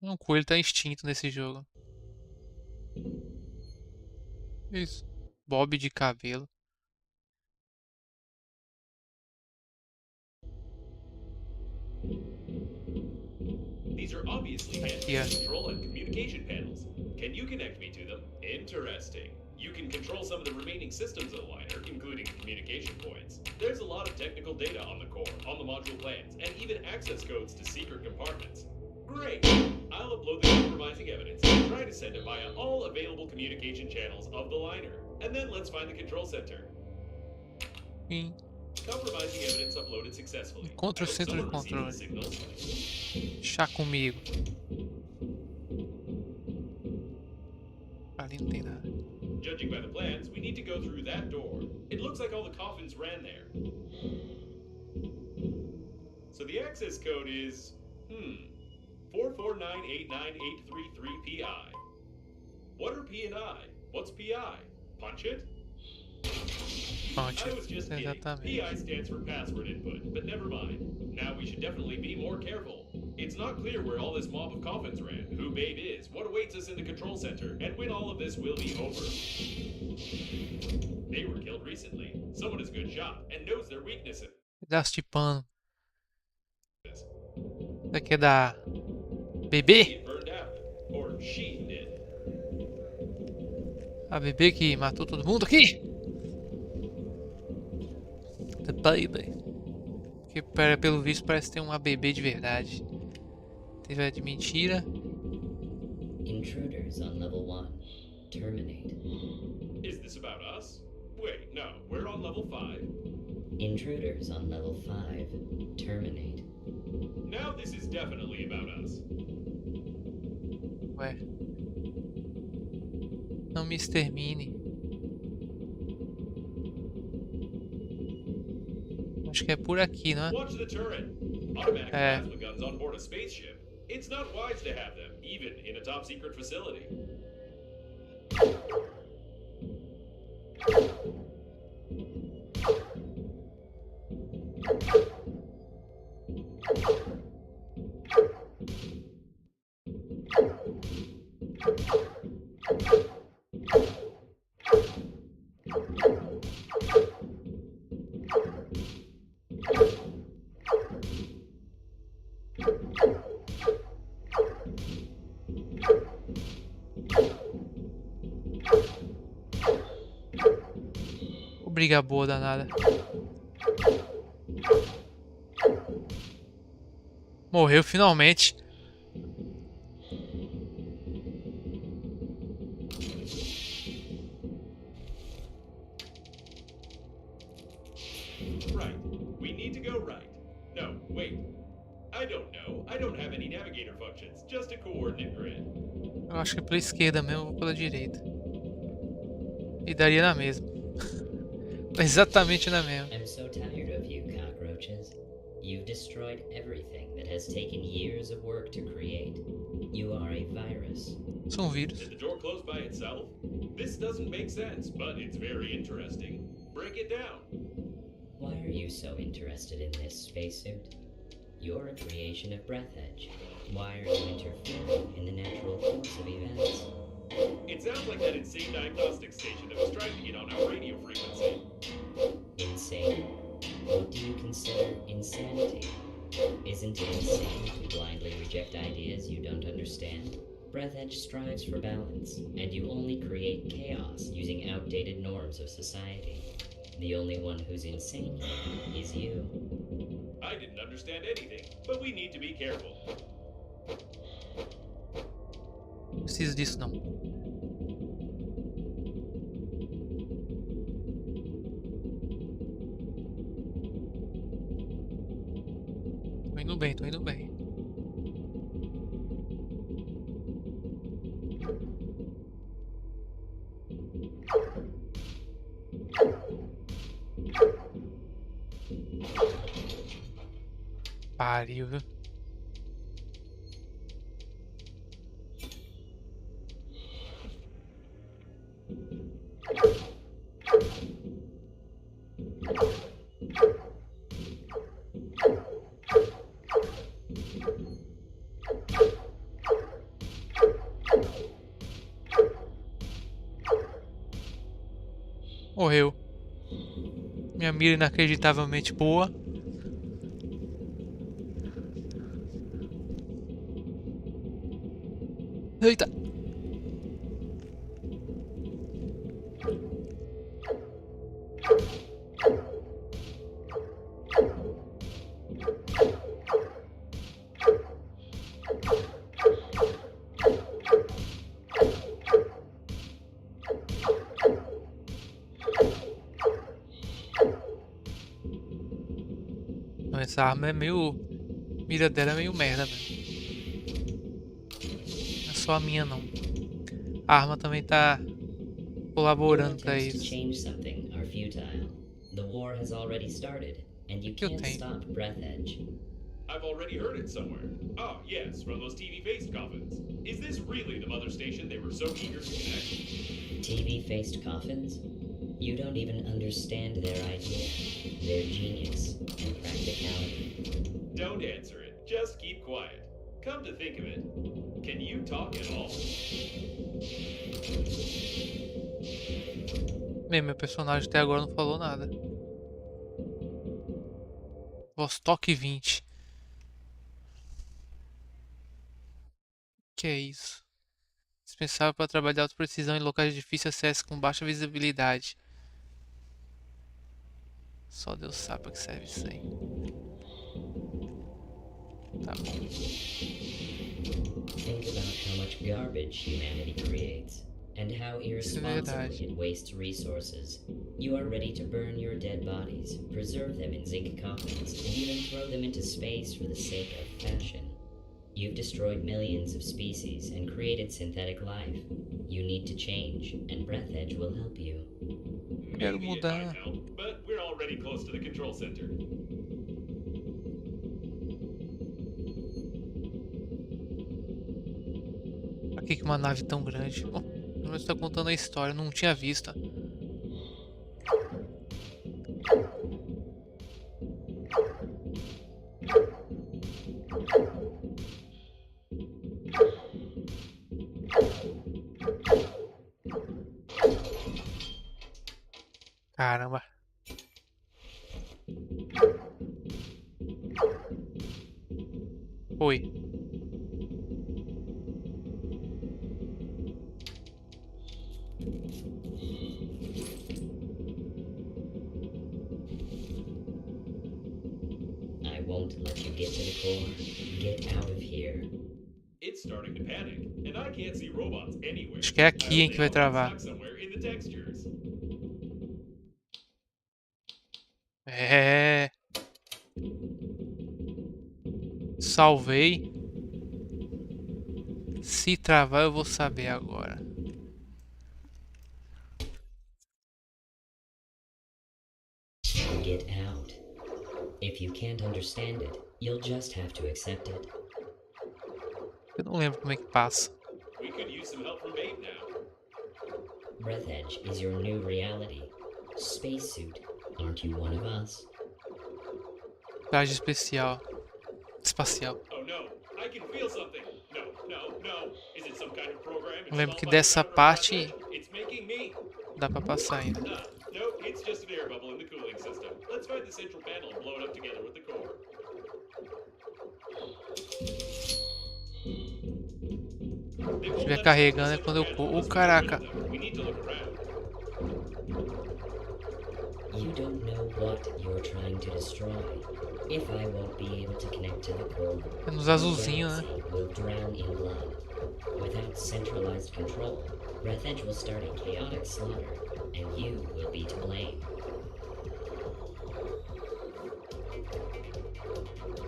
Um coelho tá extinto nesse jogo. Isso. Bob de cabelo. These are obviously Aqui, handheld ó. control and communication panels. Can you connect me to them? Interesting. You can control some of the remaining systems of the liner, including the communication points. There's a lot of technical data on the core, on the module plans, and even access codes to secret compartments. Great! I'll upload the compromising evidence and try to send it via all available communication channels of the liner. And then let's find the control center. Fim. Compromising evidence uploaded successfully. Encontre I o hope centro de someone received the controle. signals. Chá comigo. Ali não tem nada. Judging by the plans, we need to go through that door. It looks like all the coffins ran there. So the access code is 449898333PI. What are P and I? What's PI? Punch it? Punch I it. was just kidding. Exatamente. PI stands for password input, but never mind. Now we should definitely be more careful. It's not clear where all this mob of coffins ran, who Babe is, what awaits us in the control center, and when all of this will be over. They were killed recently. Someone is a good shot and knows their weaknesses. Pedaço de pano. Isso aqui é da bebê? It burned out. Or she did. A bebê que matou todo mundo aqui? The baby. Que pelo visto parece ter uma bebê de verdade. Teve a de mentira. Intruders on level 1. Terminate. Is this about us? Wait, no, we're on level 5. Intruders on level 5. Terminate. Now this is definitely about us. Ué. Não me extermine. Acho que é por aqui, não é? Watch the turret. Automatic É. plasma guns on board a spaceship. It's not wise to have them, even in a top secret facility. Briga boa danada. Morreu finalmente. Right. We need to go right. No, wait. I don't know. I don't have any navigator functions, just a coordinate grid. Eu acho que pela esquerda mesmo, eu vou pela direita. E daria na mesma. Exatamente na mesma. I'm so tired of you, cockroaches. You've destroyed everything that has taken years of work to create. You are a virus. São vírus. Did the door close by itself? This doesn't make sense, but it's very interesting. Break it down. Why are you so interested in this spacesuit? You're a creation of Breathedge. Why are you interfering in the natural course of events? It sounds like that insane diagnostic station that was trying to get on our radio frequency. Insane? What do you consider insanity? Isn't it insane to blindly reject ideas you don't understand? Breathedge strives for balance, and you only create chaos using outdated norms of society. The only one who's insane here is you. I didn't understand anything, but we need to be careful. Não preciso disso não. Tô indo bem, tô indo bem. Pariu, viu? Morreu. Minha mira inacreditavelmente boa. Eita! Essa arma é meio... mira dela é meio merda, velho. Não é só a minha, não. A arma também tá Your colaborando pra attempts to isso. change something are futile. The war has already started, and you Aqui eu can't tenho. stop Breathedge. I've already heard it somewhere. Oh, yes, from those TV-faced coffins. Is this really the mother station they were so eager to connect? TV-faced coffins? You don't even understand their idea, their genius, and practicality. Don't answer it. Just keep quiet. Come to think of it, can you talk at all? Bem, meu personagem até agora não falou nada. Vostok 20. Que é isso? Dispensável para trabalhar de alta precisão em locais de difícil acesso com baixa visibilidade. Só Deus sabe para que serve isso aí. Tá bom. Think about how much garbage humanity creates, and how irresponsibly verdade. it wastes resources. You are ready to burn your dead bodies, preserve them in zinc coffins, and even throw them into space for the sake of fashion. You've destroyed millions of species and created synthetic life. You need to change, and Breathedge will help you. Quero Maybe it mudar. might help, but we're already close to the control center. Pra que uma nave tão grande? Bom, pelo menos tá contando a história, eu não tinha visto. Caramba. Foi. I won't let you get to the core. Get out of here. It's starting to panic, and I can't see robots anywhere. Acho que é I aqui, hope hein, they que vai all got travar. stuck somewhere in the textures. É. Salvei. Se travar, eu vou saber agora. Get out. If you can't understand it, you'll just have to accept it. Eu não lembro como é que passa. We could use some help from Babe now. Breathedge is your new reality. Spacesuit, aren't you one of us? Traje especial. Espacial. Oh no, I can feel something. No, no, no. Is it some kind of program Eu lembro installed que by the dessa founder of parte Breathedge? It's making me. dá pra passar ainda. No, it's just an air bubble in the cooling system. Let's find the central panel and blow it up together with the core. They Se won't estiver let us get to the carregando é central quando eu panel corro. Ô, unless we get rid caraca. of them. We need to look around. You don't know what you're trying to destroy. If I won't be able to connect to the core, É nos the azulzinhos, né? galaxy will drown in blood. Without centralized control, Breathedge will start a chaotic slaughter, and you will be to blame.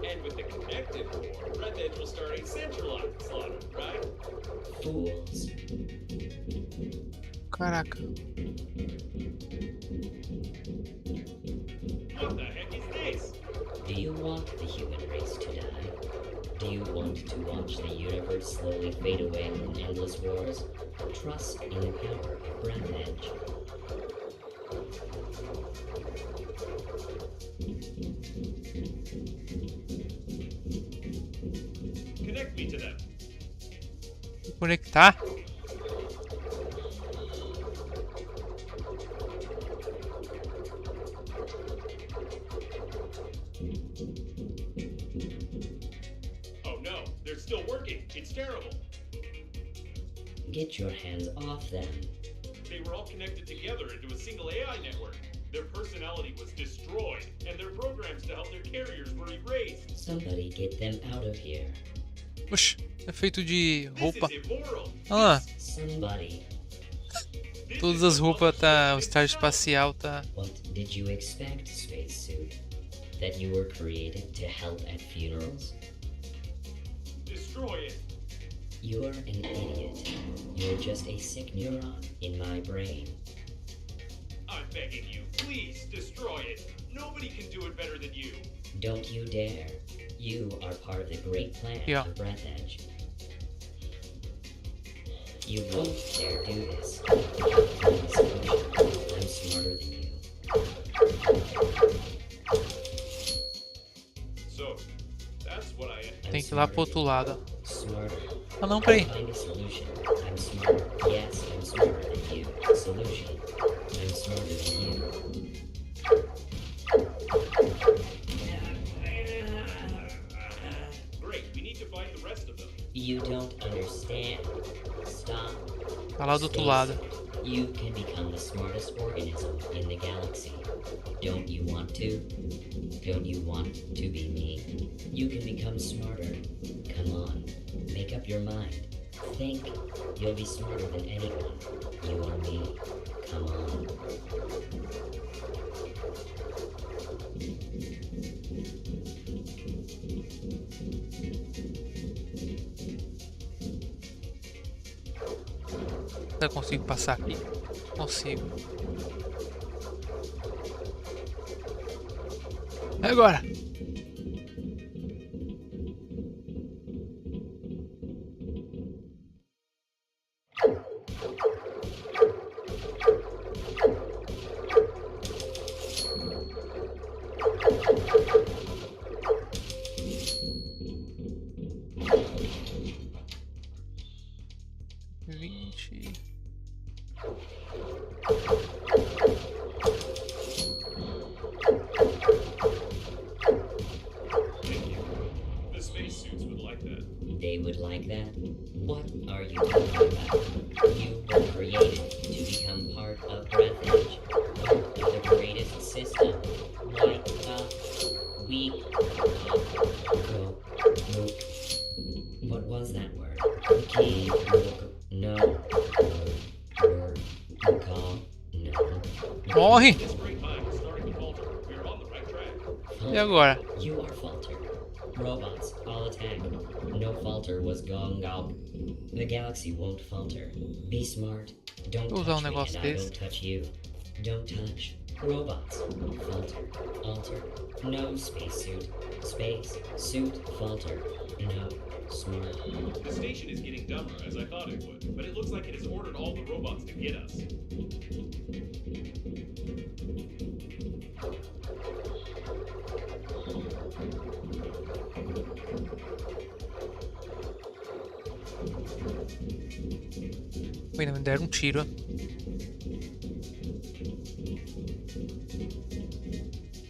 And with the connected core, Breathedge will start a centralized slaughter, right? Fools. Caraca. What the heck is this? Do you want the human race to die? Do you want to watch the universe slowly fade away in endless wars? Trust in the power of Breathedge. Connect me to them. Conectar? Oh no, they're still working. It's terrible. Get your hands off them. They were all connected together into a single AI network. Their personality was destroyed, and their programs to help their carriers were erased. Somebody get them out of here. Oxe, é feito de This roupa. is immoral. Ah, Somebody. This todas is as the roupas tá. O mothership estágio itself. espacial tá. What did you expect, spacesuit? That you were created to help at funerals? Destroy it. You're an idiot. You're just a sick neuron in my brain. I'm begging you, please destroy it. Nobody can do it better than you. Don't you dare. You are part of the great plan Yeah. of Breathedge. You won't dare do this. I'm smarter than you. So, that's what I am. Tem que ir lá pro outro lado. Smarter. Ah não, peraí. Find a solution. I'm smarter. Yes, I'm smarter than you. Solution. I'm smarter than you. Great, we need to find the rest of them. You don't understand. Stop. Tá lá do outro lado. You can become the smartest organism in the galaxy. Don't you want to? Don't you want to be me? You can become smarter. Come on, make up your mind. Think. You'll be smarter than anyone. You or me. Come on. Será que eu consigo passar aqui? Consigo. É agora! Morre! This great mind is starting to falter. We are on the right track. E agora? You are Falter. Robots, all attack. No Falter was gong out. The galaxy won't falter. Be smart. Don't Vou usar touch me negócio and I desse. don't touch you. Don't touch. Robots. Falter. Alter. No spacesuit. Space. Suit. Falter. No. Smart. The station is getting dumber, as I thought it would, but it looks like it has ordered all the robots to get us. Ainda me deram um tiro.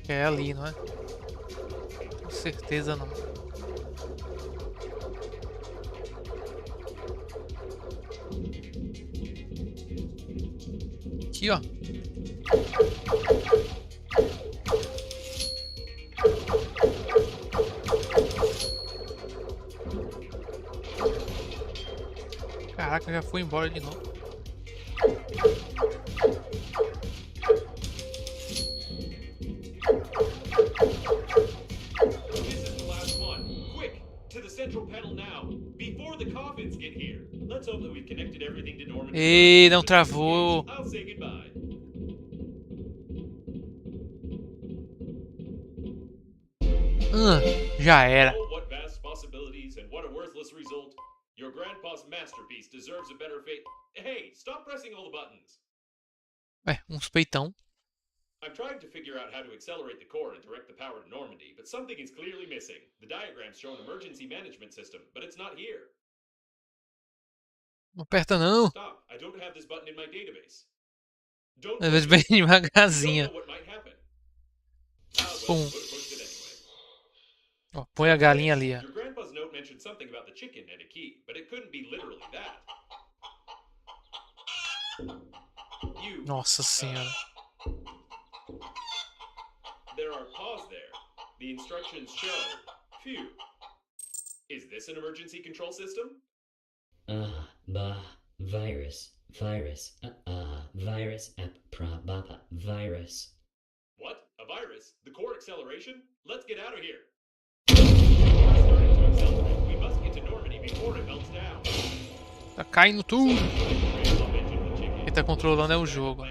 É ali, não é? Com certeza não. Aqui, ó. Caraca, já foi embora de novo. This is the last one. Quick, to the central panel now, before the coffins get here. Let's hope that we've connected everything to Normandy. Ei, não travou. I'll say goodbye. Já era. Oh, what vast possibilities and what a worthless result. Your grandpa's masterpiece deserves a better fate. Hey, stop pressing all the buttons. Ué, uns peitão. I'm trying to figure out how to accelerate the core and direct the power to Normandy, but something is clearly missing. The diagrams show an emergency management system, but it's not here. Não aperta não. Stop, I don't have this button in my database. Don't Às vezes push bem it. Don't devagarzinho. know what might happen. Ah, well, Pum. would have pushed it anyway. Ó, põe a galinha ali, ó. Your grandpa's note mentioned something about the chicken and a key, but it couldn't be literally that. You. Nossa senhora. There are paws there. The instructions show. Phew. Is this an emergency control system? Virus. Virus. Virus. What? A virus? The core acceleration? Let's get out of here. It's starting to accelerate. We must get to Normandy before it melts down. Tá caindo tudo. Quem Quem tá controlando é o jogo.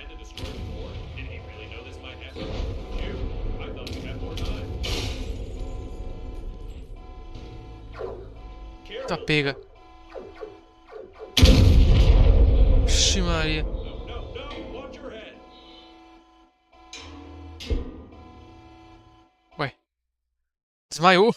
Tá pega. Vixe Maria. Ué. Desmaiou.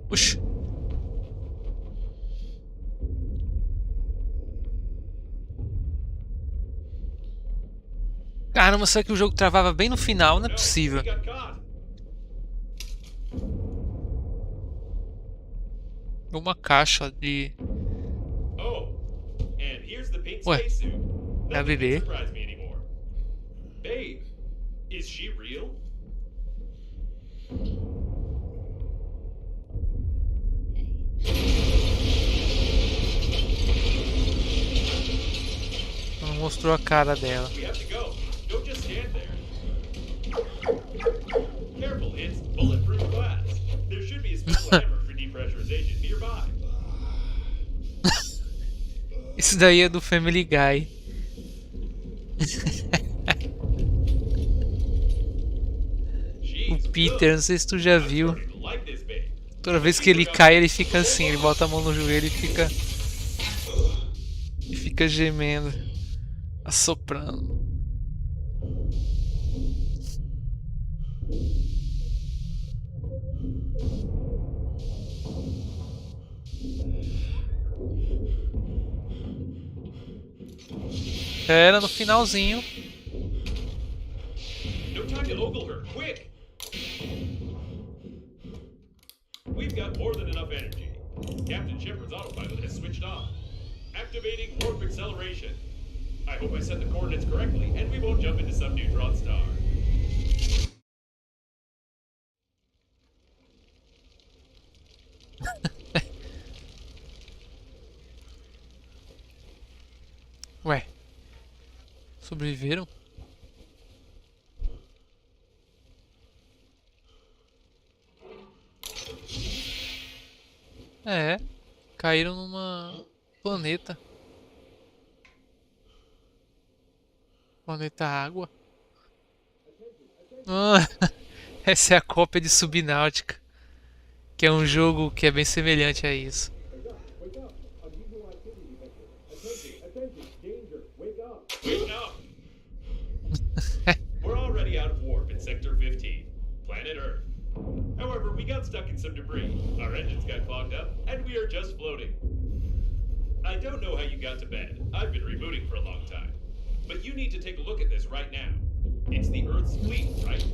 Puxa. Caramba, será que o jogo travava bem no final? Não é possível. Uma caixa de... Ué, é a bebê. Babe, is she real? Não mostrou a cara dela. We have to go. Don't just stand there. Careful, it's bulletproof glass. There should be a special hammer for depressurization nearby. Isso daí é do Family Guy. O Peter, não sei se tu já viu. Toda vez que ele cai, ele fica assim, ele bota a mão no joelho e fica gemendo, assoprando. Era no finalzinho. No time to ogle her, quick! We've got more than enough energy. Captain Shepard's autopilot has switched on. Activating warp acceleration. I hope I set the coordinates correctly, and we won't jump into some neutron star. Ué, sobreviveram? É, caíram numa planeta. Planeta Água. Ah, essa é a cópia de Subnáutica, que é um jogo que é bem semelhante a isso. Wake up! We're already out of warp in Sector 15, planet Earth. However, we got stuck in some debris, our engines got clogged up, and we are just floating. I don't know how you got to bed. I've been rebooting for a long time. But you need to take a look at this right now. It's the Earth's fleet, right?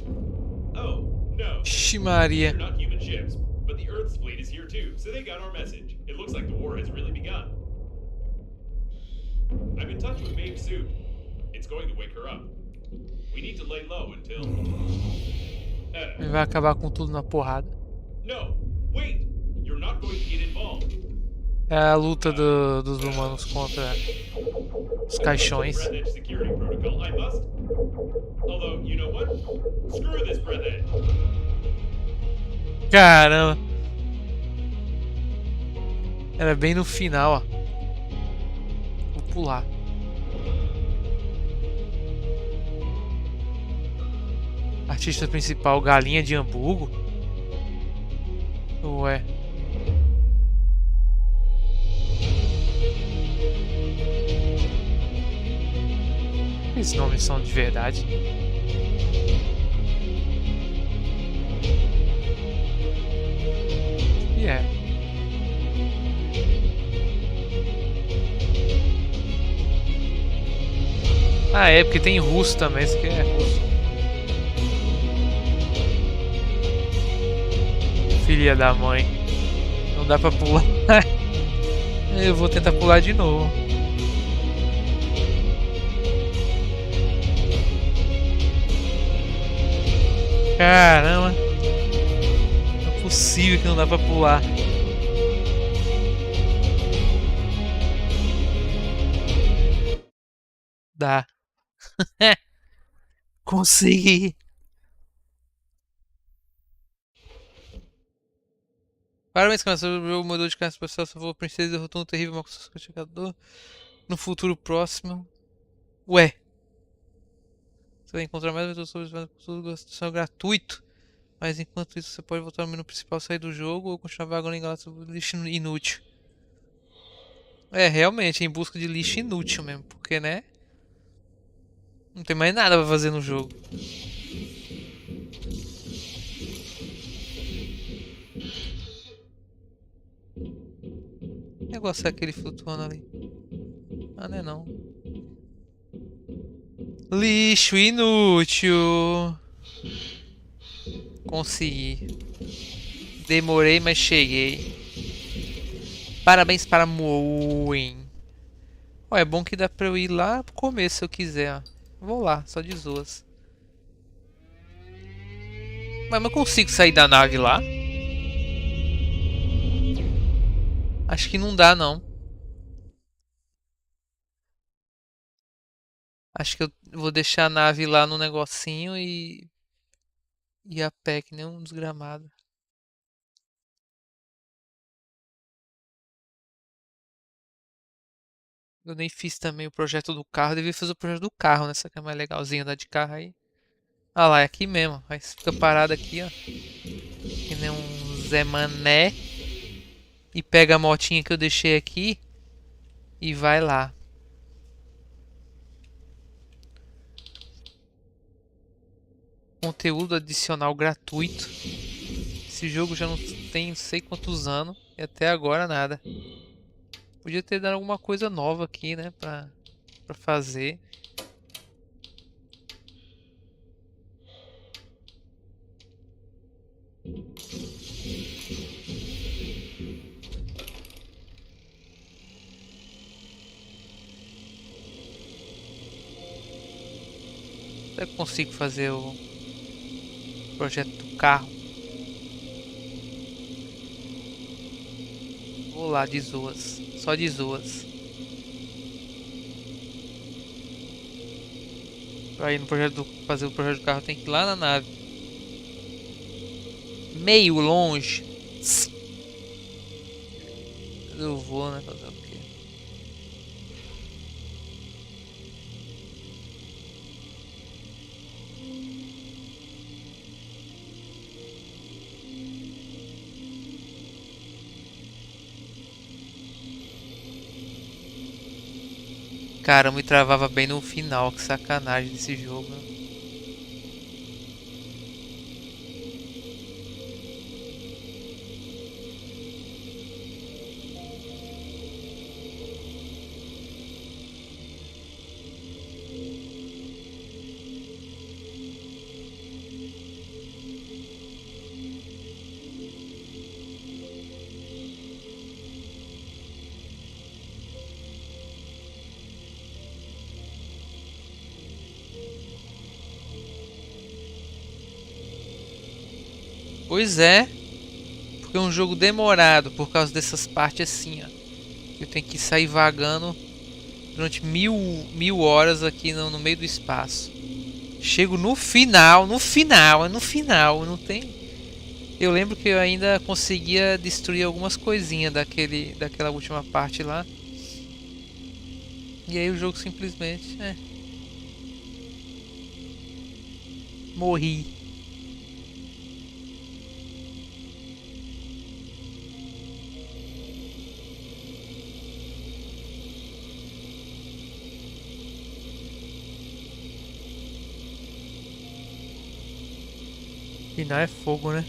Oh, no. Ixi These Maria. are not human ships, but the Earth's fleet is here too, so they got our message. It looks like the war has really begun. I'm in touch with Babe soon. It's going to wake her up. We need to lay low until. Ele vai acabar com tudo na porrada. No! Wait! You're not going to get involved. É a luta dos humanos contra os caixões. Breathedge security protocol. I must. Although, you know what? Screw this Breathedge. Caramba. Era bem no final, ó. Vou pular. Artista principal, galinha de Hamburgo? Ué. Esses nomes são de verdade. E é. Ah, é, porque tem russo também, esse aqui é russo. Filha da mãe. Não dá pra pular. Eu vou tentar pular de novo. Caramba. Não é possível que não dá pra pular. Dá. Consegui. Parabéns, cara. Sobre o jogo mudou de casa espacial, salvou a princesa e derrotou um terrível mal castigador. No futuro próximo. Ué. Você vai encontrar mais aventuras sobre isso gratuito. Mas enquanto isso, você pode voltar ao menu principal, sair do jogo ou continuar vagando em galáxia lixo inútil. É, realmente, em busca de lixo inútil mesmo. Porque, né? Não tem mais nada pra fazer no jogo. Que negócio é aquele flutuando ali? Ah, não é não. Lixo inútil. Consegui. Demorei, mas cheguei. Parabéns para Moen. Ó, é bom que dá pra eu ir lá pro começo se eu quiser. Ó. Vou lá, só de zoas. Mas eu consigo sair da nave lá? Acho que não dá, não. Acho que eu vou deixar a nave lá no negocinho e a pé que nem um desgramado. Eu nem fiz também o projeto do carro. Eu devia fazer o projeto do carro, né? Essa que é mais legalzinha andar de carro aí. Ah lá, é aqui mesmo. Aí você fica parado aqui, ó. Que nem um Zé Mané. E pega a motinha que eu deixei aqui. E vai lá. Conteúdo adicional gratuito. Esse jogo já não tem não sei quantos anos. E até agora nada. Podia ter dado alguma coisa nova aqui, né? Pra fazer. Será que eu consigo fazer o projeto do carro? Vou lá de zoas. Só de zoas. Pra ir no projeto fazer o projeto do carro tem que ir lá na nave. Meio longe. Eu vou, né? Fazer o quê? Cara, eu me travava bem no final. Que sacanagem desse jogo. Pois é. Porque é um jogo demorado. Por causa dessas partes assim, ó. Eu tenho que sair vagando durante mil horas aqui no meio do espaço. Chego no final, no final, não tem. Eu lembro que eu ainda conseguia destruir algumas coisinhas daquela última parte lá. E aí o jogo simplesmente, morri. Final é fogo, né?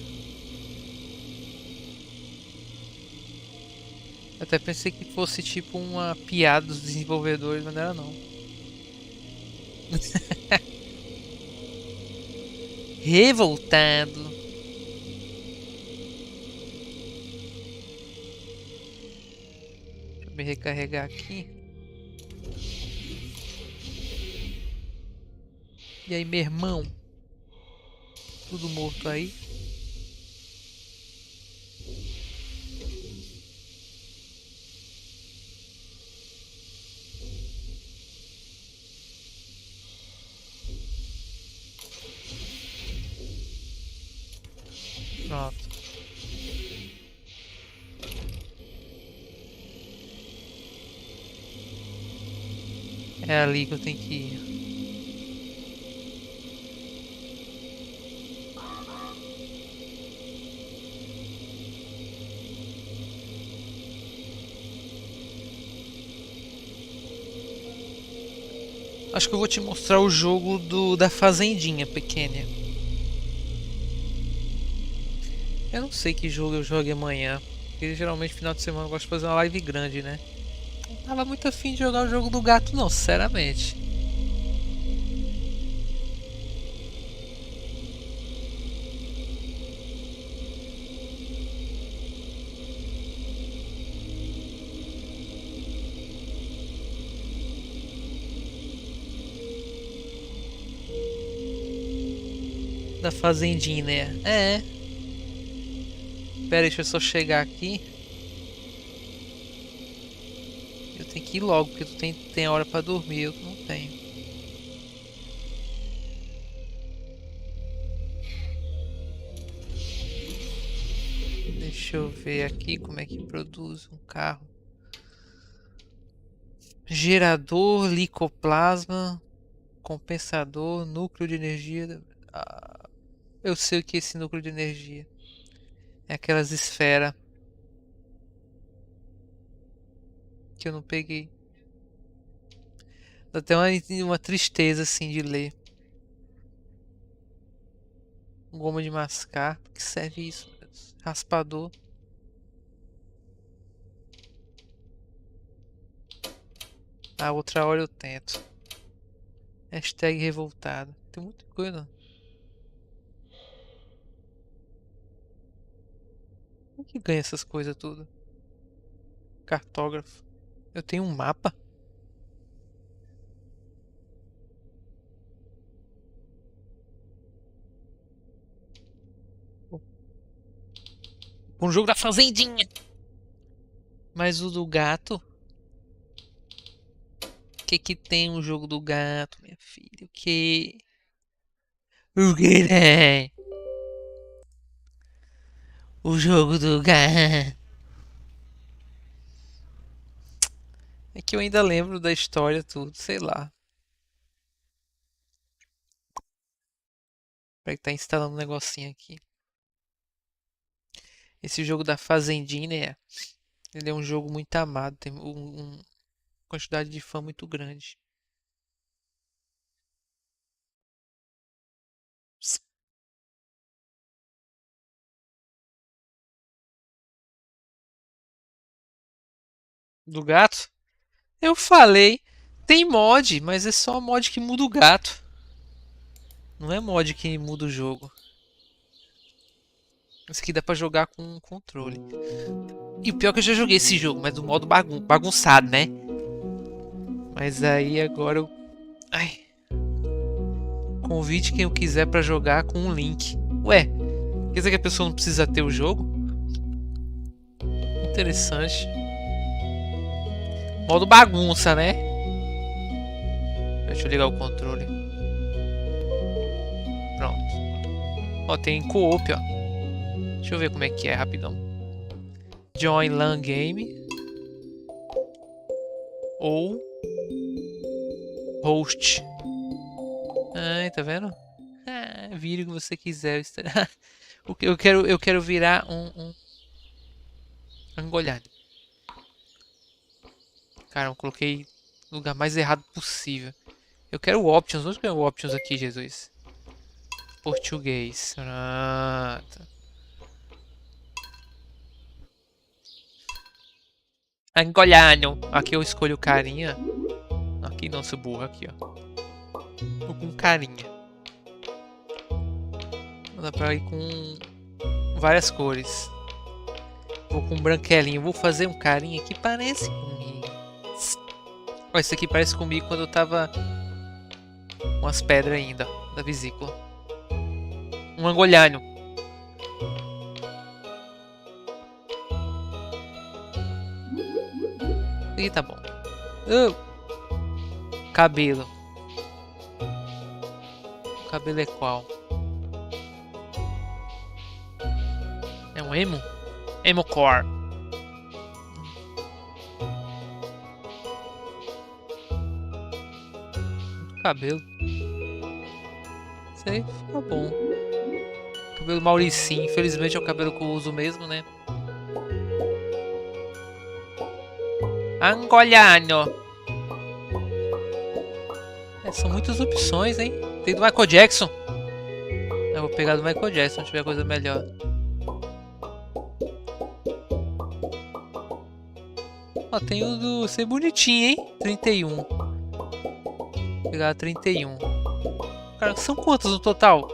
Eu até pensei que fosse tipo uma piada dos desenvolvedores, mas não era não. Revoltado. Deixa eu me recarregar aqui. E aí, meu irmão? Tudo morto aí? Pronto. É ali que eu tenho que ir. Acho que eu vou te mostrar o jogo da fazendinha pequena. Eu não sei que jogo eu jogue amanhã. Porque geralmente final de semana eu gosto de fazer uma live grande, né? Não tava muito afim de jogar o jogo do gato não, sinceramente. Da fazendinha, né? É. Pera aí, deixa eu só chegar aqui. Eu tenho que ir logo, porque tu tem hora pra dormir, eu não tenho. Deixa eu ver aqui como é que produz um carro. Gerador, licoplasma, compensador, núcleo de energia. Ah, eu sei o que é esse núcleo de energia. É aquelas esferas que eu não peguei. Dá até uma tristeza assim de ler. Goma de mascar. Pra que serve isso, meu Deus? Raspador. A outra hora eu tento. Hashtag revoltado. Tem muita coisa. Como é que ganha essas coisas tudo? Cartógrafo. Eu tenho um mapa? Um jogo da fazendinha. Mas o do gato? O que que tem o jogo do gato, minha filha? O que? O que tem? O jogo do gato. É que eu ainda lembro da história, tudo, sei lá. Pra que tá instalando um negocinho aqui. Esse jogo da Fazendinha, né? Ele é um jogo muito amado, tem uma quantidade de fã muito grande. Do gato? Eu falei, tem mod, mas é só mod que muda o gato. Não é mod que muda o jogo. Esse aqui dá pra jogar com um controle. E o pior é que eu já joguei esse jogo, mas do modo bagunçado, né? Mas aí agora eu. Ai. Convide quem eu quiser pra jogar com um link. Ué, quer dizer que a pessoa não precisa ter o jogo? Interessante. Modo bagunça, né? Deixa eu ligar o controle. Pronto. Ó, tem co-op, ó. Deixa eu ver como é que é, rapidão. Join LAN game. Ou host. Ai, tá vendo? Ah, vire o que você quiser. Eu quero virar um angolhado. Cara, eu coloquei no lugar mais errado possível. Eu quero options. Onde que é o options aqui, Jesus? Português. Pronto. Angolano. Aqui eu escolho carinha. Aqui não, seu burro. Aqui, ó. Vou com carinha. Dá pra ir com várias cores. Vou com branquelinho. Vou fazer um carinha que parece comigo. Ó, esse aqui parece comigo quando eu tava com as pedras ainda da vesícula. Um angolano. Ih, tá bom. Cabelo. O cabelo é qual? É um emo? Emo core. Cabelo. Sei, fica bom. Cabelo Mauricinho. Infelizmente é o cabelo que eu uso mesmo, né? Angolano. É, são muitas opções, hein? Tem do Michael Jackson. Eu vou pegar do Michael Jackson se tiver coisa melhor. Ó, tem o do ser bonitinho, hein? 31. Vou pegar 31. Cara, são quantos no total?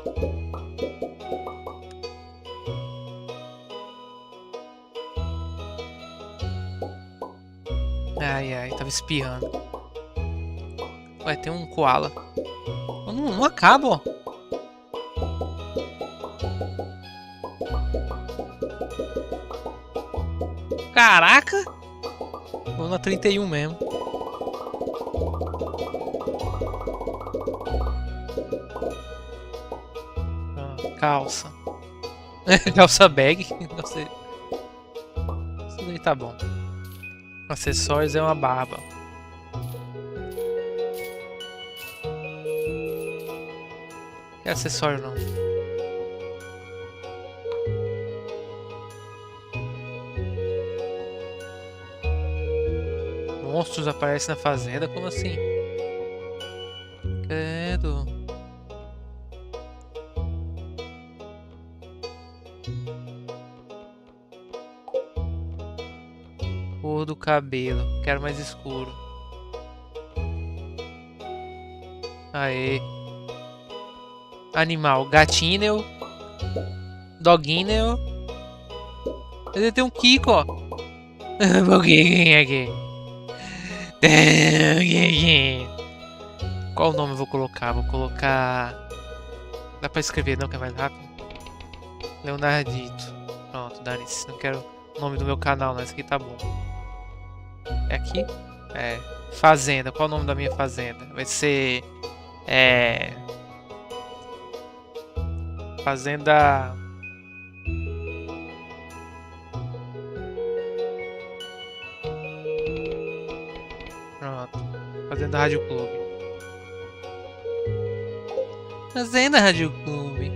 Ai, ai, tava espiando. Ué, tem um koala. Não acaba, ó. Caraca! Vou na 31 mesmo. Ah, calça. Calça bag. Não sei. Isso daí tá bom. Acessórios é uma barba. Que acessório não? Monstros aparecem na fazenda? Como assim? Credo. Cor do cabelo. Quero mais escuro. Aê. Animal. Gatinho. Doguinho. Ele tem um Kiko, ó. O que é aqui? Qual nome eu vou colocar? Vou colocar... Dá pra escrever não, que é mais rápido? Leonardito. Pronto, dane-se. Não quero o nome do meu canal, não. Esse aqui tá bom. É aqui? É. Fazenda. Qual é o nome da minha fazenda? Vai ser. É. Fazenda. Pronto. Fazenda Rádio Clube. Fazenda Rádio Clube.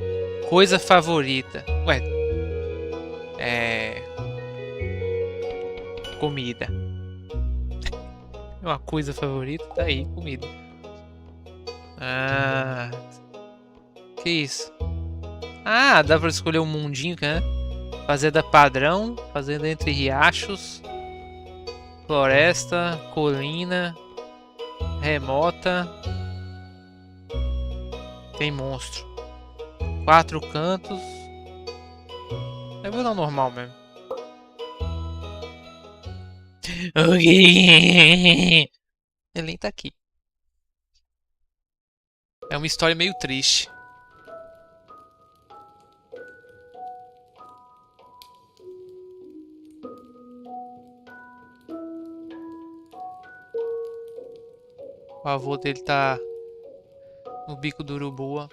Coisa favorita. Ué, é. Comida. É uma coisa favorita? Tá aí, comida. Ah. Que isso? Ah, dá pra escolher um mundinho, né? Fazenda padrão. Fazenda entre riachos. Floresta. Colina. Remota. Tem monstro. Quatro cantos. Eu vou dar o normal mesmo. Ele nem tá aqui. É uma história meio triste. O avô dele tá no bico do urubu.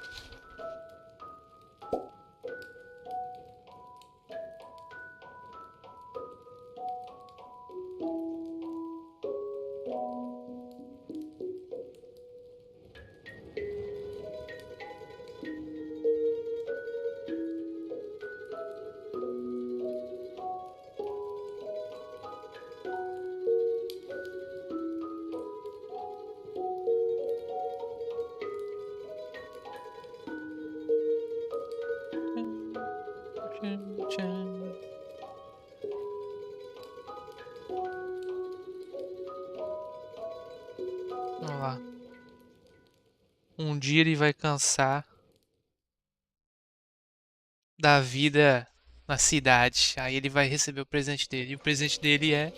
Vamos lá. Um dia ele vai cansar da vida na cidade. Aí ele vai receber o presente dele. E o presente dele é.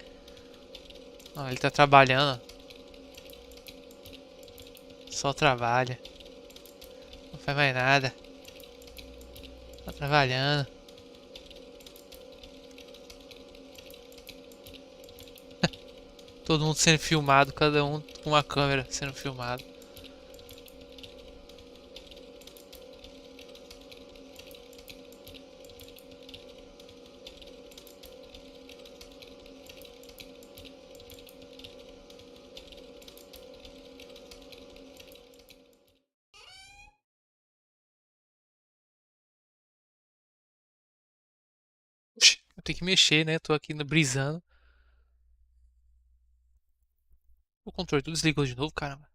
Ó, ele tá trabalhando. Só trabalha. Não faz mais nada. Tá trabalhando. Todo mundo sendo filmado, cada um com uma câmera sendo filmado. Oxi, eu tenho que mexer, né? Tô aqui brisando. O controle tudo desligou de novo, caramba.